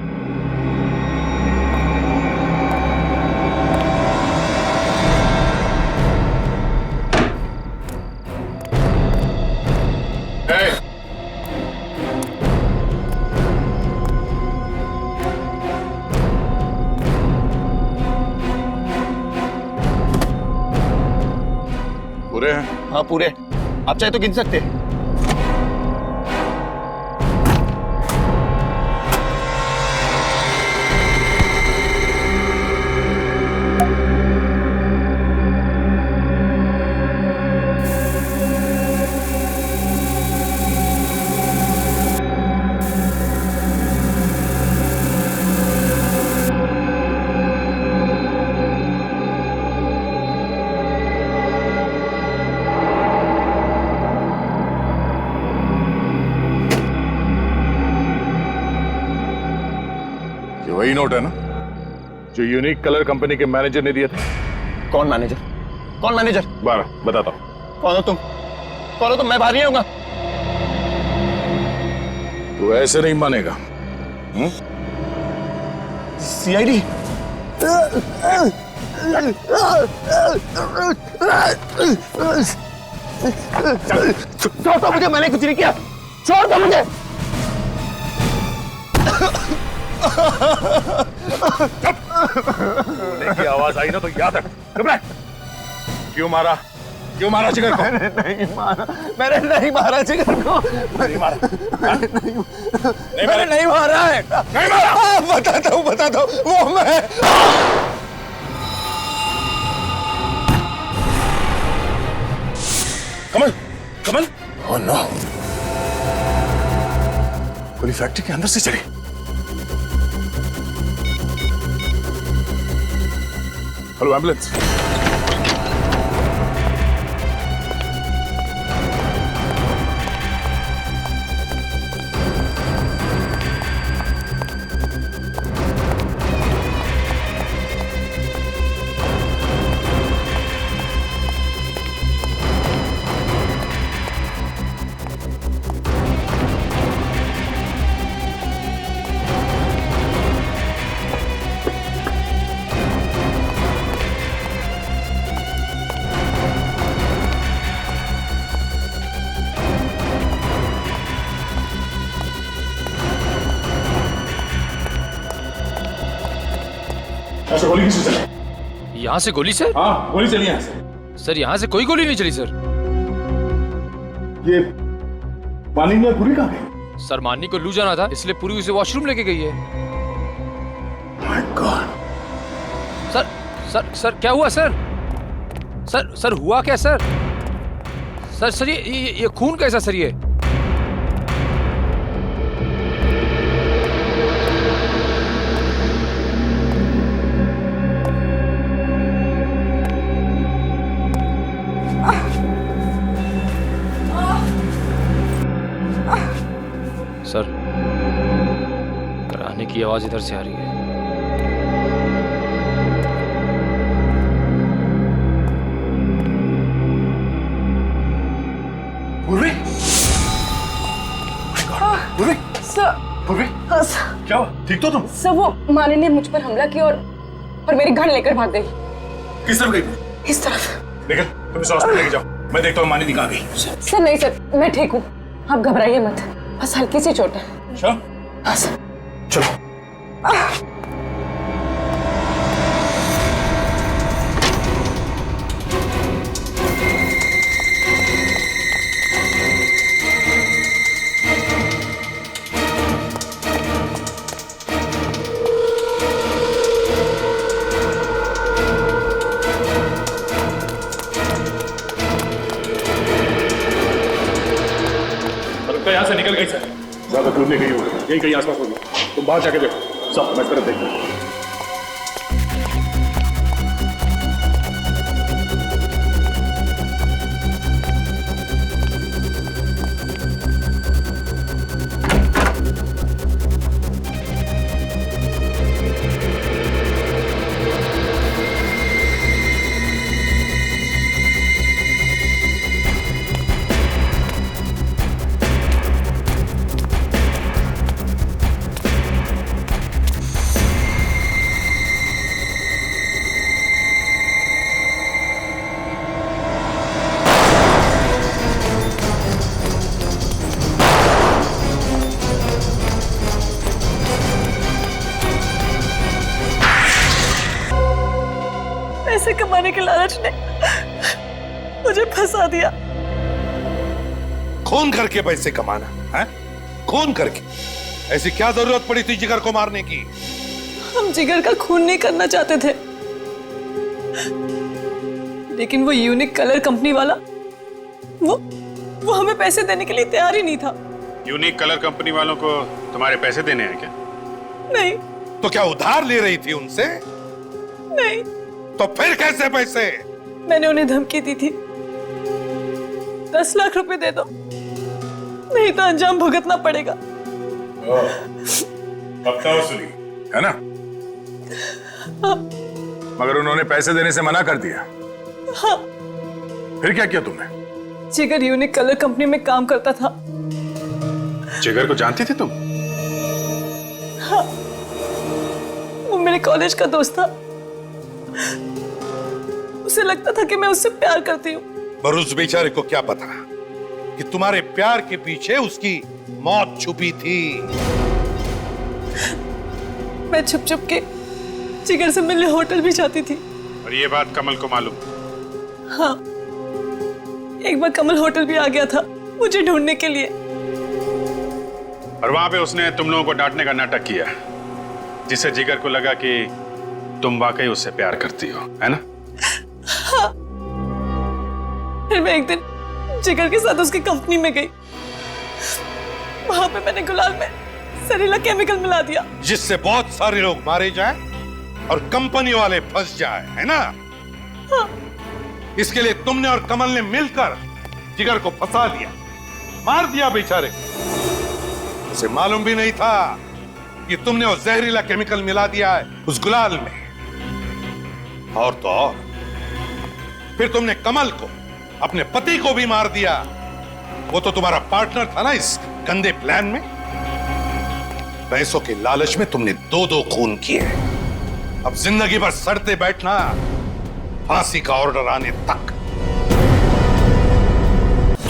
पूरे हैं? हाँ पूरे, आप चाहे तो गिन सकते हैं। वही नोट है ना जो यूनिक कलर कंपनी के मैनेजर ने दिया था? कौन मैनेजर? 12 बताता हूं। कौन हो तुम? मैं बाहर ही आऊंगा। तू ऐसे नहीं मानेगा। सीआईडी? छोड़ दो मुझे, मैंने कुछ नहीं किया। छोड़ दो मुझे। की आवाज आई ना तो याद रख। घबरा। क्यों मारा जिगर को? मैंने नहीं मारा जिगर को। नहीं मारा। मैंने नहीं मारा है। नहीं मारा। बताता हूँ वो मैं। कमल? ओह नो, गोली फैक्ट्री के अंदर से चली। Hello ambulance. गोली किससे चली? यहाँ से गोली से? हाँ, गोली चली यहाँ से। सर यहाँ से कोई गोली नहीं चली सर। ये मानिनी और पूरी कहाँ गई? सर माननी को लू जाना था, इसलिए पूरी उसे वॉशरूम लेके गई है। My God. सर क्या हुआ सर? सर हुआ क्या सर? सर ये खून कैसा सर ये? सर कराने की आवाज इधर से आ रही है। पूर्वी, पूर्वी, सर पूर्वी, क्या हुआ? ठीक तो तुम? सर वो माने ने मुझ पर हमला किया और मेरी गन लेकर भाग गई। किस तरफ गई? इस तरफ। लेकिन तुम इसे हॉस्पिटल लेके जाओ, मैं देखता हूँ मानी कहाँ गई। सर नहीं सर, मैं ठीक हूँ, आप घबराइए मत, बस हल्की सी चोट है। अच्छा? हाँ सर। चलो। यहाँ से निकल गई सर। ज्यादा दूर नहीं गई होगी, यही कहीं आसपास होगी। तुम बाहर जाके देखो। सब मैं इस तरफ देखता हूँ। पैसे कमाने के लालच ने मुझे फंसा दिया। खून करके पैसे कमाना है? खून करके? ऐसी क्या जरूरत पड़ी थी जिगर को मारने की? हम जिगर का खून नहीं करना चाहते थे, लेकिन वो यूनिक कलर कंपनी वाला वो हमें पैसे देने के लिए तैयार ही नहीं था। यूनिक कलर कंपनी वालों को तुम्हारे पैसे देने हैं क्या? नहीं। तो क्या उधार ले रही थी उनसे? नहीं। तो फिर कैसे पैसे? मैंने उन्हें धमकी दी थी, 10 लाख रुपए दे दो, नहीं तो अंजाम भुगतना पड़ेगा। हफ्ता वसूली है ना? हाँ। मगर उन्होंने पैसे देने से मना कर दिया। हाँ। फिर क्या किया तुमने? जिगर यूनिक कलर कंपनी में काम करता था। जिगर को जानती थी तुम? हाँ, वो मेरे कॉलेज का दोस्त था। उसे लगता था कि मैं उससे प्यार करती हूँ। पर उस बेचारे को क्या पता कि तुम्हारे प्यार के पीछे उसकी मौत छुपी थी। मैं छुप छुप के जिगर से मिलने होटल भी जाती थी। और ये बात कमल को मालूम? हाँ, एक बार कमल होटल भी आ गया था मुझे ढूंढने के लिए। और वहां पे उसने तुम लोगों को डांटने का नाटक किया, जिससे जिगर को लगा कि तुम वाकई उससे प्यार करती हो, है ना? हाँ। फिर मैं एक दिन जिगर के साथ उसकी कंपनी में गई। वहां पे मैंने गुलाल में जहरीला केमिकल मिला दिया, जिससे बहुत सारे लोग मारे जाएं और कंपनी वाले फंस जाए, है ना? हाँ। इसके लिए तुमने और कमल ने मिलकर जिगर को फंसा दिया, मार दिया बेचारे। उसे मालूम भी नहीं था कि तुमने वो जहरीला केमिकल मिला दिया है उस गुलाल में। और तो और फिर तुमने कमल को, अपने पति को भी मार दिया। वो तो तुम्हारा पार्टनर था ना इस गंदे प्लान में। पैसों के लालच में तुमने 2-2 खून किए। अब जिंदगी भर सड़ते बैठना, फांसी का ऑर्डर आने तक।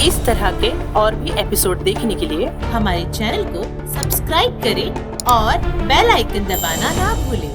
इस तरह के और भी एपिसोड देखने के लिए हमारे चैनल को सब्सक्राइब करें और बेल आइकन दबाना ना भूलें।